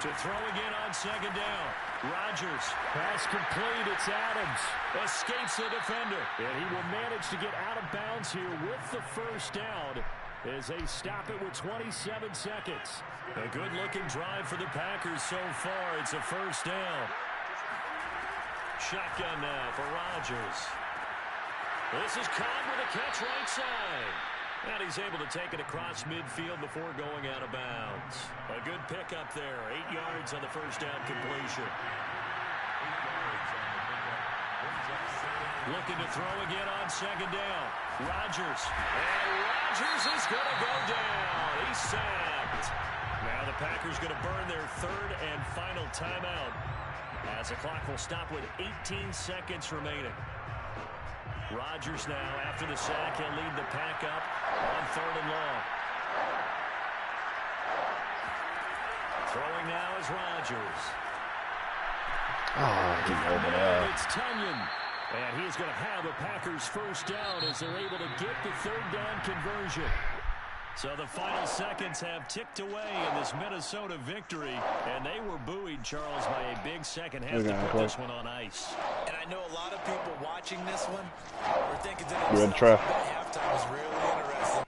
To throw again on second down. Rodgers. Pass complete. It's Adams. Escapes the defender. And he will manage to get out of bounds here with the first down as they stop it with 27 seconds. A good-looking drive for the Packers so far. It's a first down. Shotgun now for Rodgers. This is caught with a catch right side. And he's able to take it across midfield before going out of bounds. A good pickup there. 8 yards on the first down completion. Looking to throw again on second down. Rodgers. And Rodgers is going to go down. He's sacked. Now the Packers going to burn their third and final timeout as the clock will stop with 18 seconds remaining. Rodgers now, after the sack, he'll lead the pack up on third and long. Throwing now is Rodgers. Oh, he's over there. It's Tunyon. And he's going to have a Packers first down as they're able to get the third down conversion. So the final seconds have ticked away in this Minnesota victory, and they were buoyed, Charles, by a big second half to put this one on ice. And I know a lot of people watching this one are thinking to Good themselves, try. that halftime was really interesting.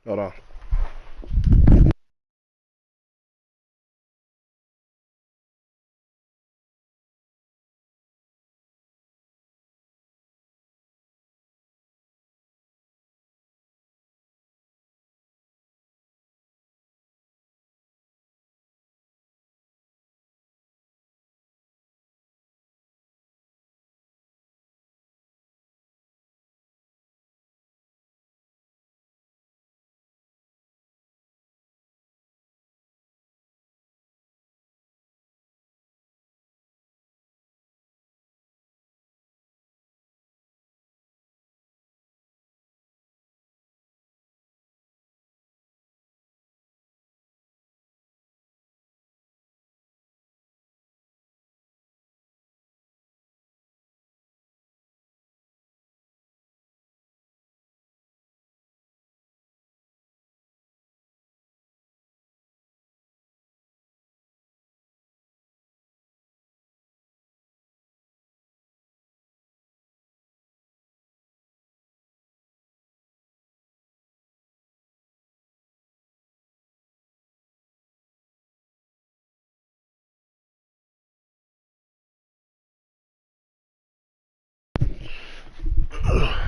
Hold on.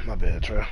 My bad, Trey.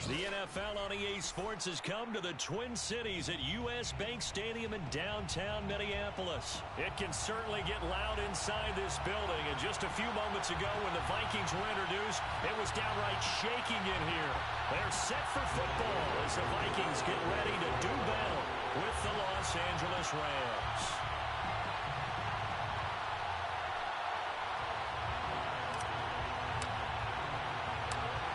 The NFL on EA Sports has come to the Twin Cities at U.S. Bank Stadium in downtown Minneapolis. It can certainly get loud inside this building, and just a few moments ago when the Vikings were introduced, it was downright shaking in here. They're set for football as the Vikings get ready to do battle with the Los Angeles Rams.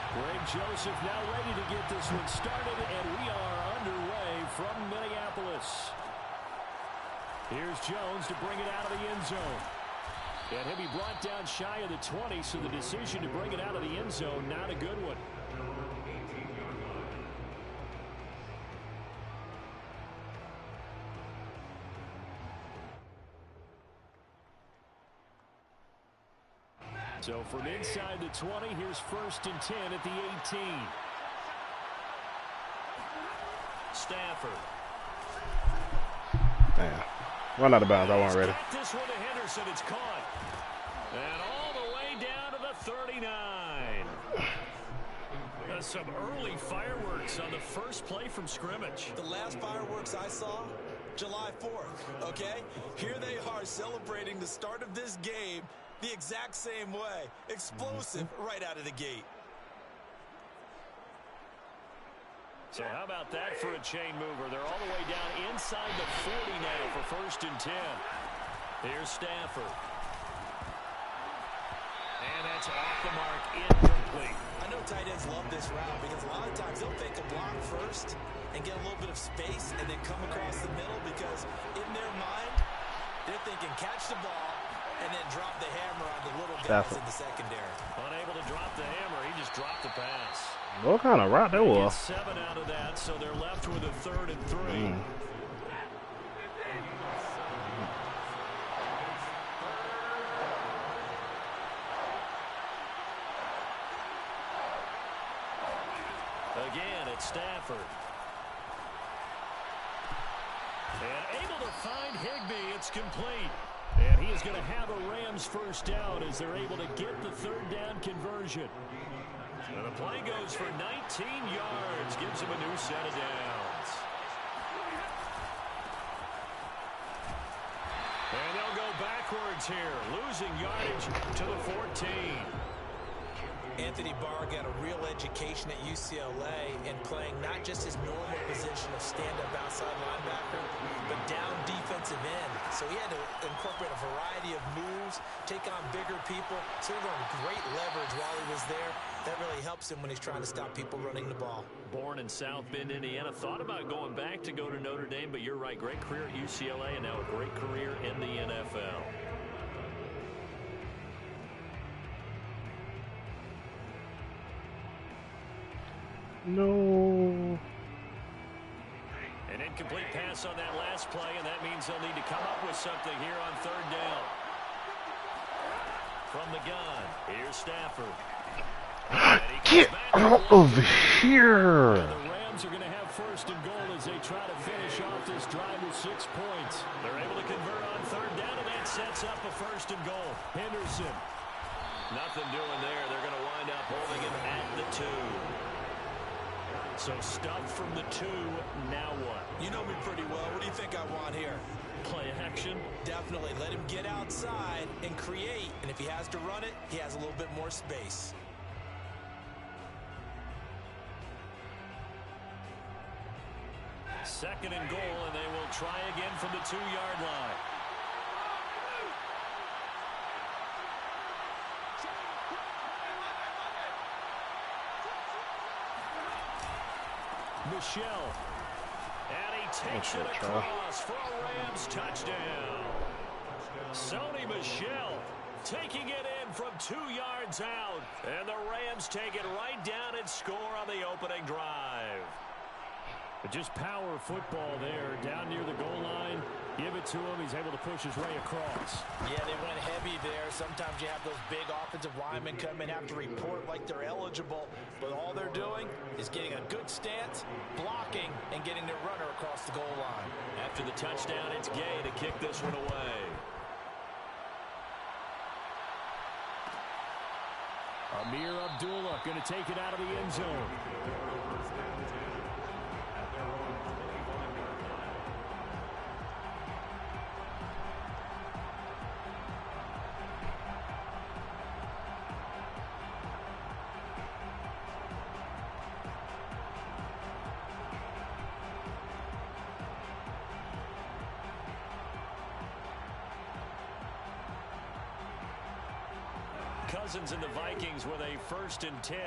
Greg Joseph now ready to get this one started, and we are underway from Minneapolis. Here's Jones to bring it out of the end zone. And he'll be brought down shy of the 20, so the decision to bring it out of the end zone, not a good one. So from inside the 20, here's 1st and 10 at the 18. Stafford. Damn. Run out of bounds. I wasn't ready. This one to Henderson. It's caught. And all the way down to the 39. Some early fireworks on the first play from scrimmage. The last fireworks I saw, July 4th, okay? Here they are celebrating the start of this game the exact same way. Explosive right out of the gate. So how about that for a chain mover? They're all the way down inside the 40 now for 1st and 10. Here's Stafford. And that's off the mark, incomplete. I know tight ends love this route because a lot of times they'll fake a block first and get a little bit of space and then come across the middle because in their mind, they're thinking catch the ball and then drop the hammer on the little guys in the secondary. Unable to drop the hammer, he just dropped the pass. What kind of route that was? 7 out of that, so they're left with a 3rd and 3. Again, it's Stafford. And able to find Higbee. It's complete. And he is going to have a Rams 1st down as they're able to get the 3rd down conversion. And the play goes for 19 yards. Gives him a new set of downs. And they'll go backwards here. Losing yardage to the 14. Anthony Barr got a real education at UCLA in playing not just his normal position of stand-up outside linebacker, but down defensive end. So he had to incorporate a variety of moves, take on bigger people. So he learned great leverage while he was there. That really helps him when he's trying to stop people running the ball. Born in South Bend, Indiana. Thought about going back to go to Notre Dame, but you're right. Great career at UCLA and now a great career in the NFL. No. An incomplete pass on that last play, and that means they'll need to come up with something here on 3rd down. From the gun, here's Stafford. Get out of here. And the Rams are going to have 1st and goal as they try to finish off this drive with 6 points. They're able to convert on 3rd down, and that sets up a 1st and goal. Henderson. Nothing doing there. They're going to wind up holding him at the 2. So stuff from the 2, now what? You know me pretty well. What do you think I want here? Play action? Definitely. Let him get outside and create. And if he has to run it, he has a little bit more space. Second and goal, and they will try again from the 2-yard line. Michelle. And he takes it across for a Rams touchdown. Sony Michel taking it in from 2 yards out. And the Rams take it right down and score on the opening drive. But just power football there, down near the goal line. Give it to him. He's able to push his way across. Yeah, they went heavy there. Sometimes you have those big offensive linemen come in, have to report like they're eligible. But all they're doing is getting a good stance, blocking, and getting their runner across the goal line. After the touchdown, it's Gay to kick this one away. Amir Abdullah going to take it out of the end zone. Cousins and the Vikings with a 1st and 10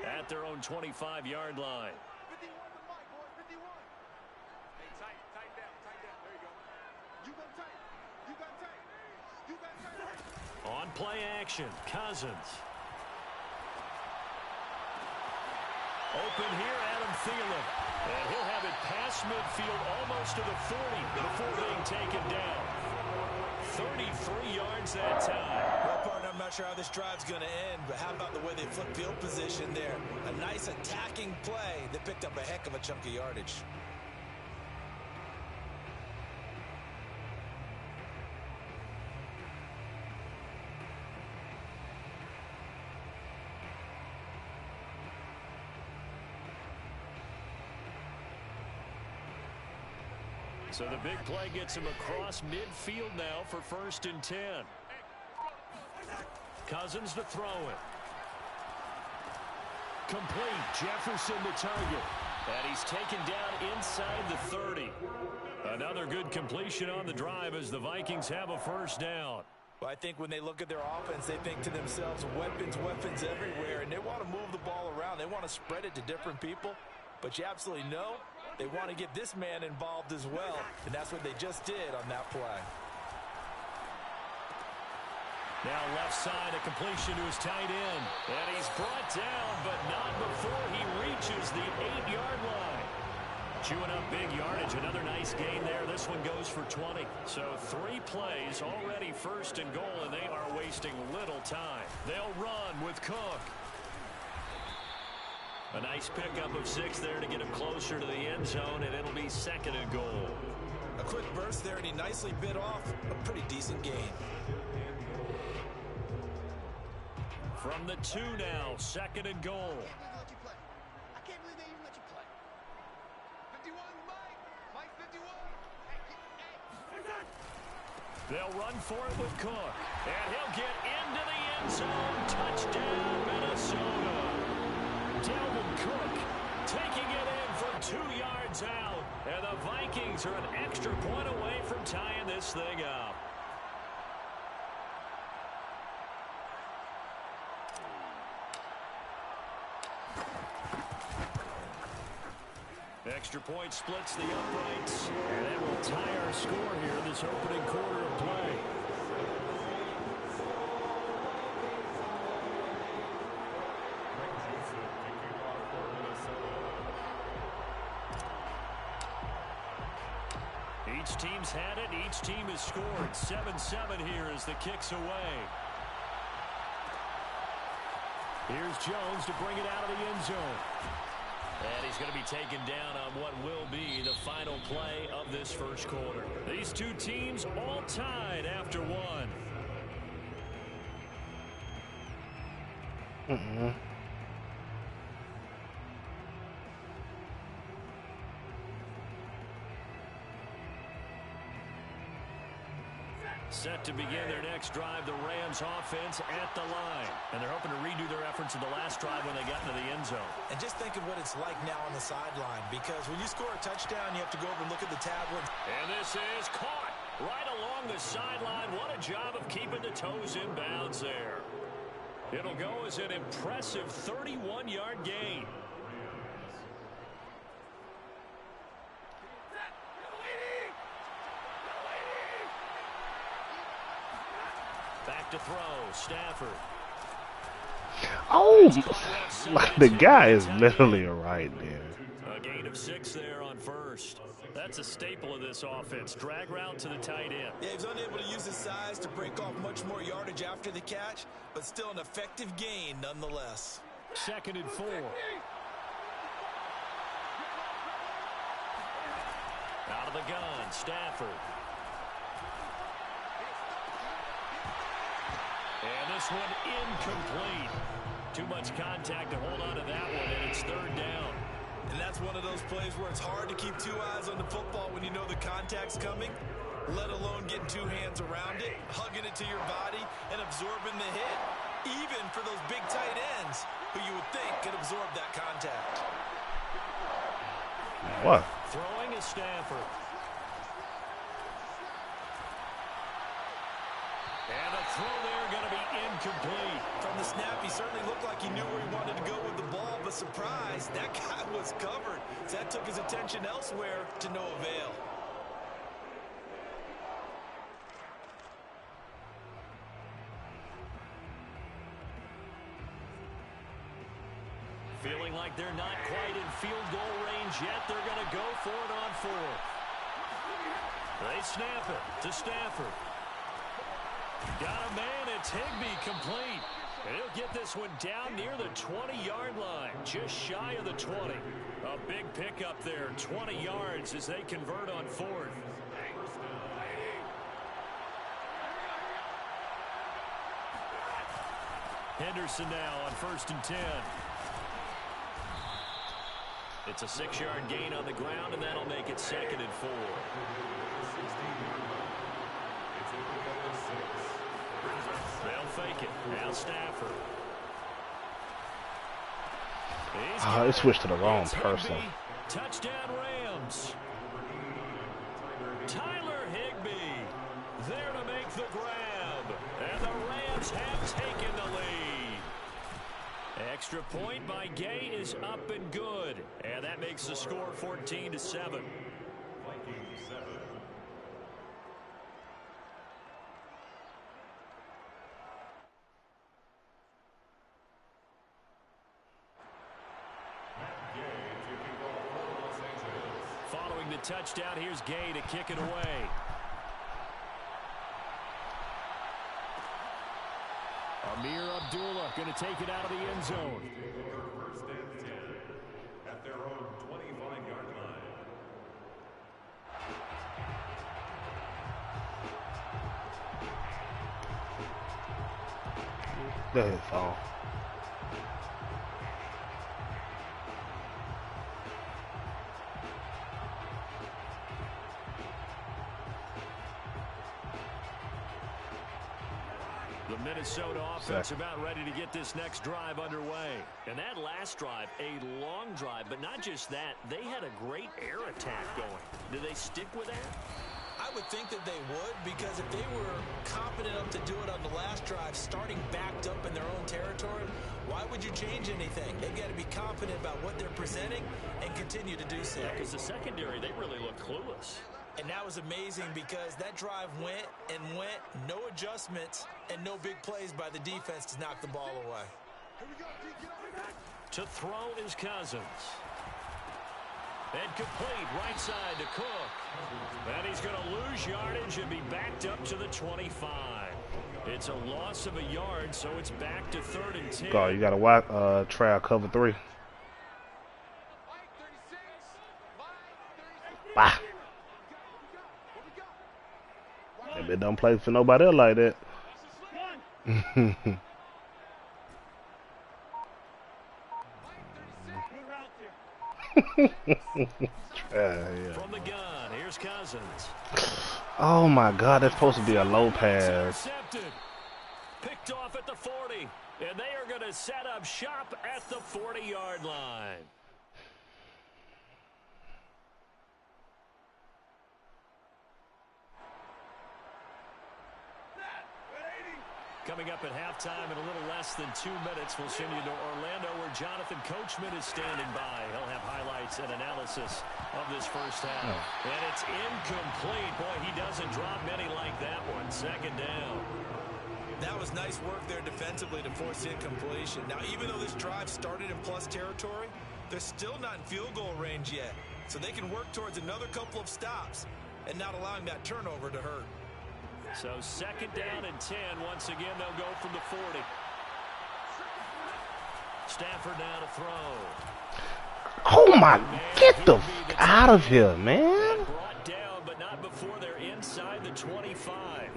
at their own 25-yard line. 51 to Mike, boy. 51. Hey, tight down. There you go. You go tight. You got tight. You got tight. On play action, Cousins. Open here, Adam Thielen. And he'll have it past midfield almost to the 40 before being taken down. 33 yards that time. Well, partner, I'm not sure how this drive's going to end, but how about the way they flip field position there? A nice attacking play that picked up a heck of a chunk of yardage. So the big play gets him across midfield now for 1st and 10. Cousins to throw it. Complete. Jefferson the target. And he's taken down inside the 30. Another good completion on the drive as the Vikings have a 1st down. Well, I think when they look at their offense, they think to themselves, weapons everywhere, and they want to move the ball around. They want to spread it to different people, but you absolutely know they want to get this man involved as well, and that's what they just did on that play. Now left side, a completion to his tight end. And he's brought down, but not before he reaches the 8-yard line. Chewing up big yardage. Another nice gain there. This one goes for 20. So 3 plays, already 1st and goal, and they are wasting little time. They'll run with Cook. A nice pickup of 6 there to get him closer to the end zone, and it'll be 2nd and goal. A quick burst there, and he nicely bit off a pretty decent gain. From the 2 now, 2nd and goal. I can't believe they even let you play. 51, Mike 51. They'll run for it with Cook. And he'll get into the end zone. Touchdown, Minnesota. Dalvin Cook taking it in for 2 yards out. And the Vikings are an extra point away from tying this thing up. Extra point splits the uprights, and that will tie our score here in this opening quarter of play. Each team's had it. Each team has scored. 7-7 here as the kick's away. Here's Jones to bring it out of the end zone. And he's going to be taken down on what will be the final play of this 1st quarter. These 2 teams all tied after 1. Set to begin their next drive, the Rams offense at the line. And they're hoping to redo their efforts in the last drive when they got into the end zone. And just think of what it's like now on the sideline, because when you score a touchdown, you have to go over and look at the tablet. And this is caught right along the sideline. What a job of keeping the toes in bounds there. It'll go as an impressive 31-yard gain. Back to throw, Stafford. Oh, the guy is literally right there. A gain of 6 there on 1st. That's a staple of this offense. Drag route to the tight end. Yeah, he was unable to use his size to break off much more yardage after the catch, but still an effective gain nonetheless. 2nd and 4. Out of the gun, Stafford. And this one incomplete. Too much contact to hold on to that one, and it's 3rd down. And that's one of those plays where it's hard to keep 2 eyes on the football when you know the contact's coming, let alone getting 2 hands around it, hugging it to your body, and absorbing the hit, even for those big tight ends who you would think could absorb that contact. What? Throwing is Stafford. And a throw there going to be incomplete. From the snap, he certainly looked like he knew where he wanted to go with the ball, but surprise, that guy was covered. So that took his attention elsewhere to no avail. Feeling like they're not quite in field goal range yet. They're going to go for it on fourth. They snap it to Stafford. Got a man. It's Higbee complete. And he'll get this one down near the 20-yard line, just shy of the 20. A big pickup there, 20 yards as they convert on fourth. Henderson now on 1st and 10. It's a 6-yard gain on the ground, and that'll make it 2nd and 4. They'll fake it. Now Stafford. It switched to the wrong person. Touchdown Rams. Tyler Higbee there to make the grab. And the Rams have taken the lead. Extra point by Gay is up and good. And that makes the score 14-7. Following the touchdown, here's Gay to kick it away. Amir Abdullah going to take it out of the end zone. 1st and 10 at their own 25-yard line. Go ahead, fall. The Minnesota offense about ready to get this next drive underway. And that last drive, a long drive, but not just that. They had a great air attack going. Do they stick with that? I would think that they would, because if they were confident enough to do it on the last drive, starting backed up in their own territory, why would you change anything? They've got to be confident about what they're presenting and continue to do so. Because the secondary, they really look clueless. And that was amazing because that drive went and went, no adjustments, and no big plays by the defense to knock the ball away. To throw is Cousins. And complete right side to Cook. And he's going to lose yardage and be backed up to the 25. It's a loss of a yard, so it's back to 3rd and 10. God, you got to try out cover 3. Bah. Maybe it don't play for nobody else like that. Yeah. From the gun, here's Cousins. Oh my God, that's supposed to be a low pass. Intercepted. Picked off at the 40. And they are going to set up shop at the 40-yard line. Coming up at halftime in a little less than 2 minutes, we'll send you to Orlando where Jonathan Coachman is standing by. He'll have highlights and analysis of this first half. And it's incomplete. Boy, he doesn't drop many like that one. 2nd down. That was nice work there defensively to force incompletion. Now, even though this drive started in plus territory, they're still not in field goal range yet. So they can work towards another couple of stops and not allowing that turnover to hurt. So 2nd down and 10. Once again, they'll go from the 40. Stafford now to throw. Oh my, get the f out of here, man. Brought down, but not before they're inside the 25.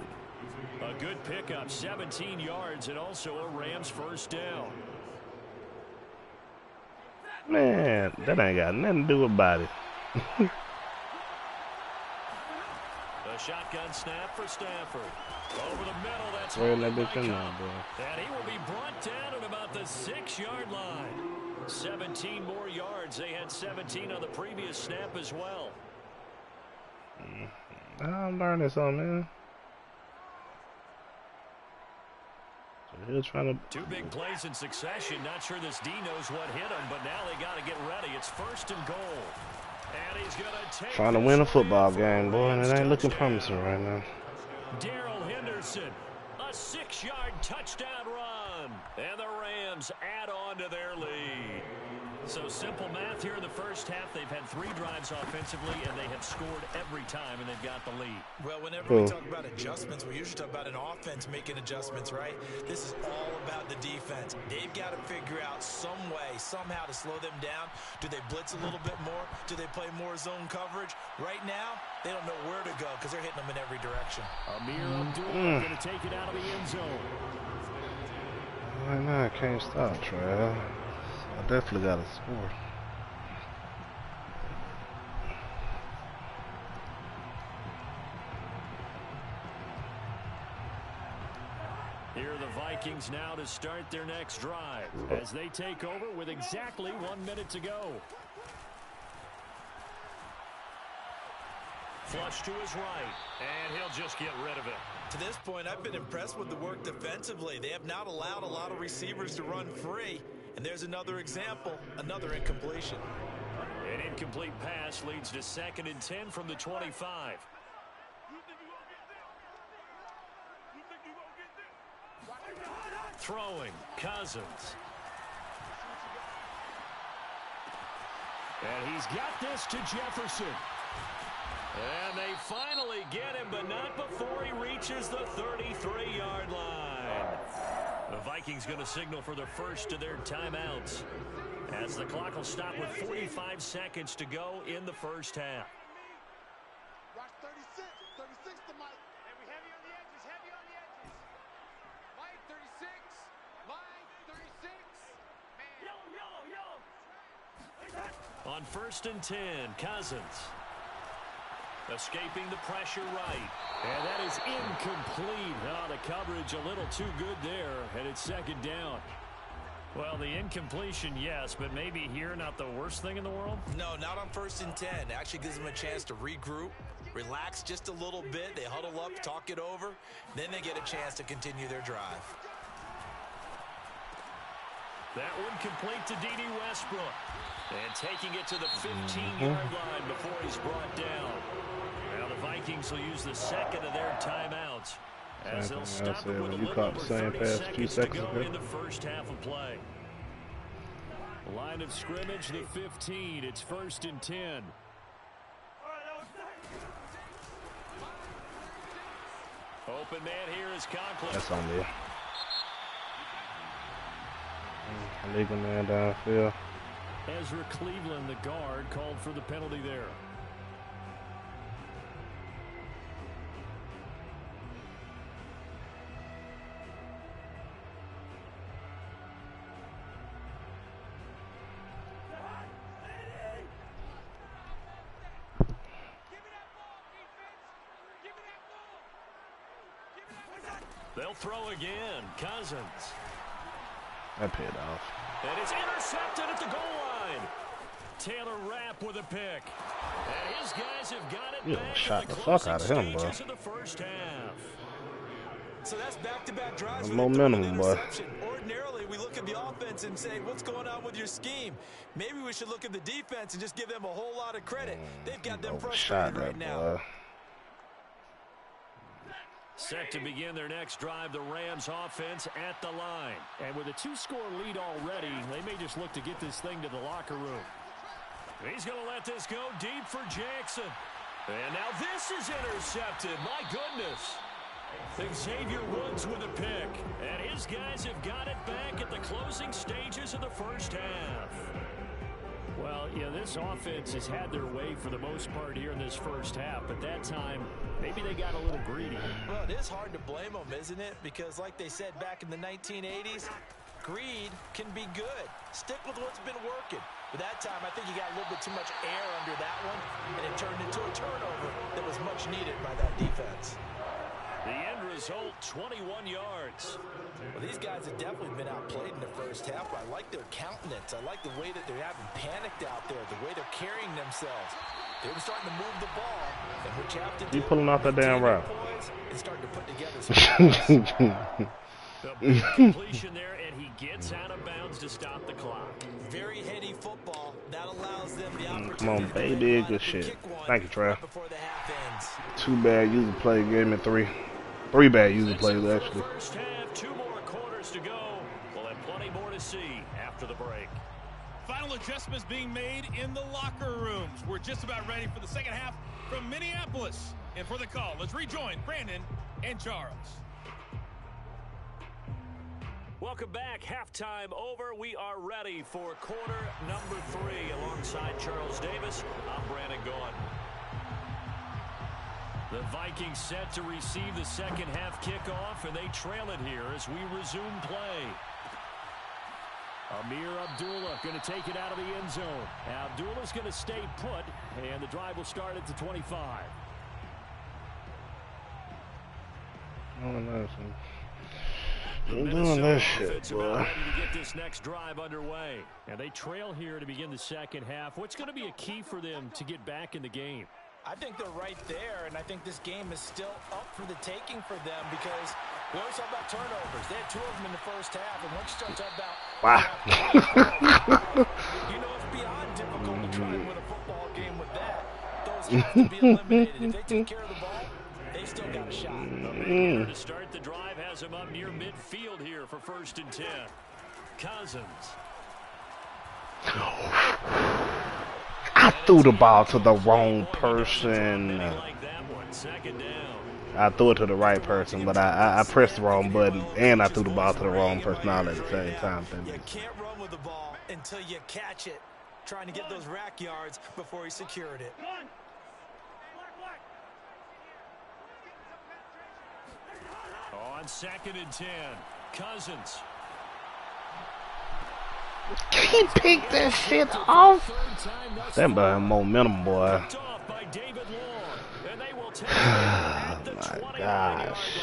A good pickup, 17 yards, and also a Rams 1st down. Man, that ain't got nothing to do about it. A shotgun snap for Stafford. Over the middle, that's Where that bitch in now, bro? and he will be brought down at about the 6-yard line. 17 more yards. They had 17 on the previous snap as well. I'm learning something, man. He was trying to. Two big plays in succession. Not sure this D knows what hit him, but now they got to get ready. It's 1st and goal. And he's going to take Trying to win a football for game, boy, and it ain't looking touchdown. promising right now. Darrell Henderson, a 6-yard touchdown run. And the Rams add on to their lead. So simple math here in the first half. They've had 3 drives offensively, and they have scored every time, and they've got the lead. Well, whenever we talk about adjustments, we usually talk about an offense making adjustments, right? This is all about the defense. They've got to figure out some way, somehow to slow them down. Do they blitz a little bit more? Do they play more zone coverage? Right now, they don't know where to go because they're hitting them in every direction. Amir Abdullah going to take it out of the end zone. Right now, I can't stop, Trav. I definitely got to score. Here are the Vikings now to start their next drive as they take over with exactly 1 minute to go. Flush to his right, and he'll just get rid of it. To this point, I've been impressed with the work defensively. They have not allowed a lot of receivers to run free. And there's another example, another incompletion. An incomplete pass leads to 2nd and 10 from the 25. Throwing, Cousins. And he's got this to Jefferson. And they finally get him, but not before he reaches the 33-yard line. The Vikings going to signal for the first of their timeouts as the clock will stop with 45 seconds to go in the first half. Watch 36. 36 to Mike. And we heavy on the edges. Heavy on the edges. Mike 36. Mike 36. Man. Yo. On 1st and 10, Cousins. Escaping the pressure right. And that is incomplete. Oh, the coverage a little too good there, and it's 2nd down. Well, the incompletion, yes, but maybe here not the worst thing in the world? No, not on 1st and 10. Actually gives them a chance to regroup, relax just a little bit. They huddle up, talk it over. Then they get a chance to continue their drive. That one complete to D.D. Westbrook. And taking it to the 15-yard line before he's brought down. Now the Vikings will use the 2nd of their timeouts as they'll stop it with a little over 30 seconds to go in the first half of play. Line of scrimmage, the 15. It's 1st and 10. Open man here is Conklin. That's on there. Legal man downfield. Ezra Cleveland, the guard, called for the penalty there. They'll throw again. Cousins. That paid off. And it's intercepted at the goal line. Taylor Rapp with a pick. And his guys have got it back shot in the the fuck out of closing him, bro. stages of the first half. So that's back-to-back drives. The momentum, with boy. interception. Ordinarily, we look at the offense and say, what's going on with your scheme? Maybe we should look at the defense and just give them a whole lot of credit. They've got them frustrated right now. Set to begin their next drive, the Rams offense at the line. And with a 2-score lead already, they may just look to get this thing to the locker room. He's going to let this go deep for Jackson. And now this is intercepted. My goodness. Xavier Woods with a pick. And his guys have got it back at the closing stages of the first half. Well, yeah, this offense has had their way for the most part here in this first half. But that time, maybe they got a little greedy. Well, it is hard to blame them, isn't it? Because like they said back in the 1980s, greed can be good. Stick with what's been working. But that time, I think you got a little bit too much air under that one, and it turned into a turnover that was much needed by that defense. The end result, 21 yards. Well, these guys have definitely been outplayed in the first half. I like their countenance. I like the way that they're having panicked out there, the way they're carrying themselves. They're starting to move the ball, and what you have to do, you pulling off that damn route. And starting to put together some The big completion there, and he gets out of bounds to stop the clock. Very heady football. That allows them the opportunity. Come on, baby. Good shit. Thank you, Trav. Right before the half ends. 2 bad user play, gave me 3. 3 bad user plays, actually. First half, 2 more quarters to go. We'll have plenty more to see after the break. Final adjustments being made in the locker rooms. We're just about ready for the second half from Minneapolis. And for the call, let's rejoin Brandon and Charles. Welcome back. Halftime over. We are ready for quarter number 3. Alongside Charles Davis, I'm Brandon Gaudin. The Vikings set to receive the second half kickoff, and they trail it here as we resume play. Amir Abdullah going to take it out of the end zone. Abdullah's going to stay put, and the drive will start at the 25. I'm doing that shit, boy. Ready to get this next drive underway. And they trail here to begin the second half. What's going to be a key for them to get back in the game? I think they're right there, and I think this game is still up for the taking for them because we always talk about turnovers. They had 2 of them in the first half, and once you start talking about you know it's beyond difficult to try and win a football game with that. Those have to be eliminated. If they take care of the ball, they still got a shot. To start the drive has him up near midfield here for 1st and 10. Cousins. I threw the ball to the wrong person. I threw it to the right person, but I pressed the wrong button, and I threw the ball to the wrong person all at the same time. You can't run with the ball until you catch it. Trying to get those rack yards before he secured it. On 2nd and 10, Cousins. He picked that shit off. That boy momentum, boy. Oh my gosh.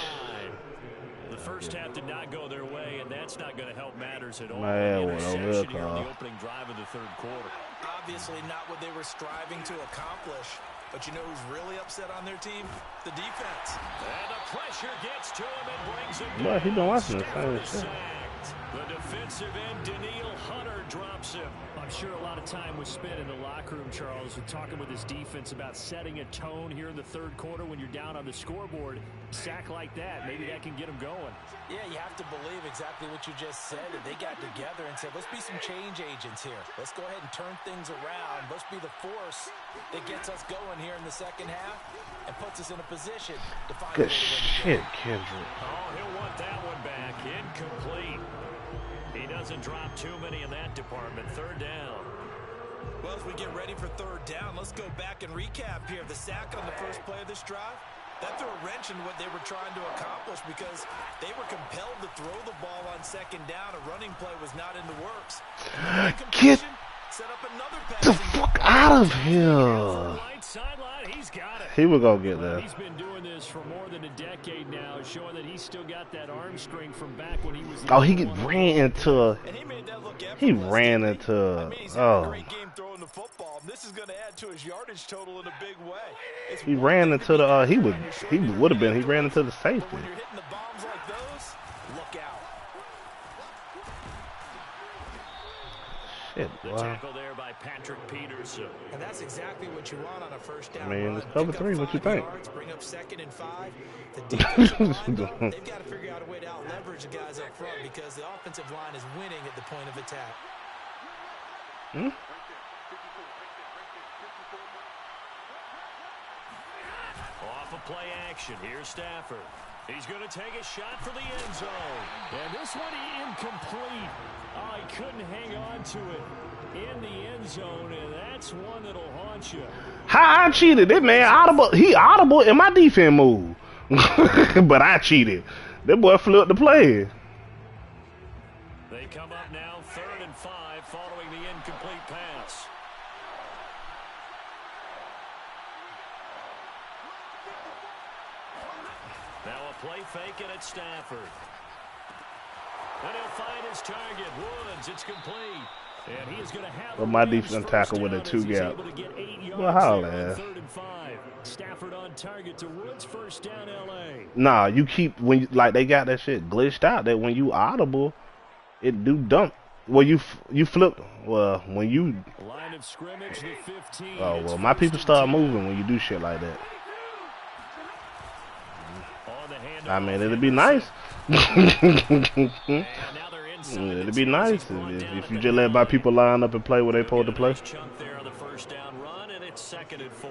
The first half did not go their way, and that's not going to help matters at all. Man, what a real Here in call. the opening drive of the 3rd quarter. Obviously not what they were striving to accomplish. But you know who's really upset on their team? The defense. And the pressure gets to him and brings him down. Boy, he been watching the same shit. The defensive end, Daniil Hunter, drops him. I'm sure a lot of time was spent in the locker room, Charles, and talking with his defense about setting a tone here in the 3rd quarter when you're down on the scoreboard. Sack like that, maybe that can get him going. Yeah, you have to believe exactly what you just said. That they got together and said, let's be some change agents here. Let's go ahead and turn things around. Let's be the force that gets us going here in the second half and puts us in a position to find Good a way to win the shit, game. Kendrick. Oh, he'll want that one back. Incomplete. He doesn't drop too many in that department. 3rd down. Well, as we get ready for 3rd down, let's go back and recap here. The sack on the first play of this drive, that threw a wrench in what they were trying to accomplish because they were compelled to throw the ball on 2nd down. A running play was not in the works. Get set up another the fuck out of here. Right sideline, he's got it. He will go get there. He's been doing this for more than a decade now, showing that he's still got that arm strength from back when he was. Oh, he ran into. And he made that look He effortless. ran into. I mean, he's had a Oh, great game throwing the football. This is going to add to his yardage total in a big way. It's he one ran thing into to be the. good He when would have been. He ran into the but safety. when you're hitting the bombs like those, look out. Shit, The boy. tackle there by Patrick Peterson. And that's exactly what you want on a first down I mean, run. it's cover Pick up 3. What you 5 think? yards, bring up 2nd and 5. The defensive line, though, they've got to figure out a way to out-leverage the guys up front because the offensive line is winning at the point of attack. Off of play action. Here's Stafford. He's going to take a shot for the end zone. And this one incomplete. Oh, he couldn't hang on to it in the end zone, and that's one that'll haunt you. How I cheated? That man audible. He audible and my defense moved. But I cheated. That boy flipped the play. They come up now 3rd and 5 following the incomplete pass. Now a play fake and it's Stafford. And he'll find his target. Woods, it's complete. And he is going to have But my defense tackle with a 2 gap. Well, how, man? Stafford on target to Woods, first down LA. Nah, you keep when you, like they got that shit glitched out that when you audible, it do dump. Well, you flip. Well, when you. Line of scrimmage, the 15. Oh well, my people start moving when you do shit like that. I mean, it'd be nice. It'd be nice if you just let my people line up and play where they supposed to play. Chunk there on the first down run, and it's 2nd and 4.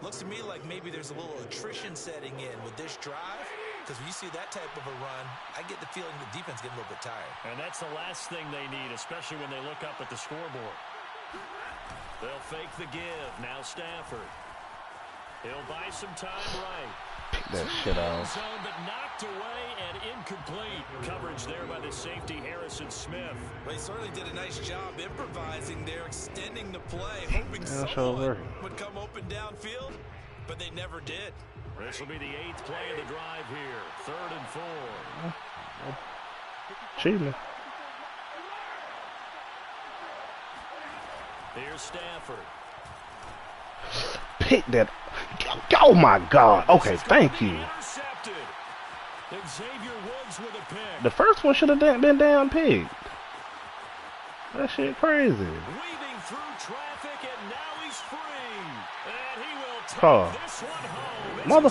Looks to me like maybe there's a little attrition setting in with this drive, because when you see that type of a run, I get the feeling the defense getting a little bit tired. And that's the last thing they need, especially when they look up at the scoreboard. They'll fake the give. Now Stafford. He'll buy some time right. That shit out. Zone, but knocked away and incomplete. Coverage there by the safety, Harrison Smith. Well, he certainly did a nice job improvising there, extending the play, hoping someone would come open downfield, but they never did. This will be the 8th play of the drive here. 3rd and 4. Achievement. Here's Stafford. Pick that. Oh my God. Okay, thank you. Xavier Woods with a pick. The first one should have been damn picked. That shit crazy. Weaving through traffic, and now he's free. And he will take Car. this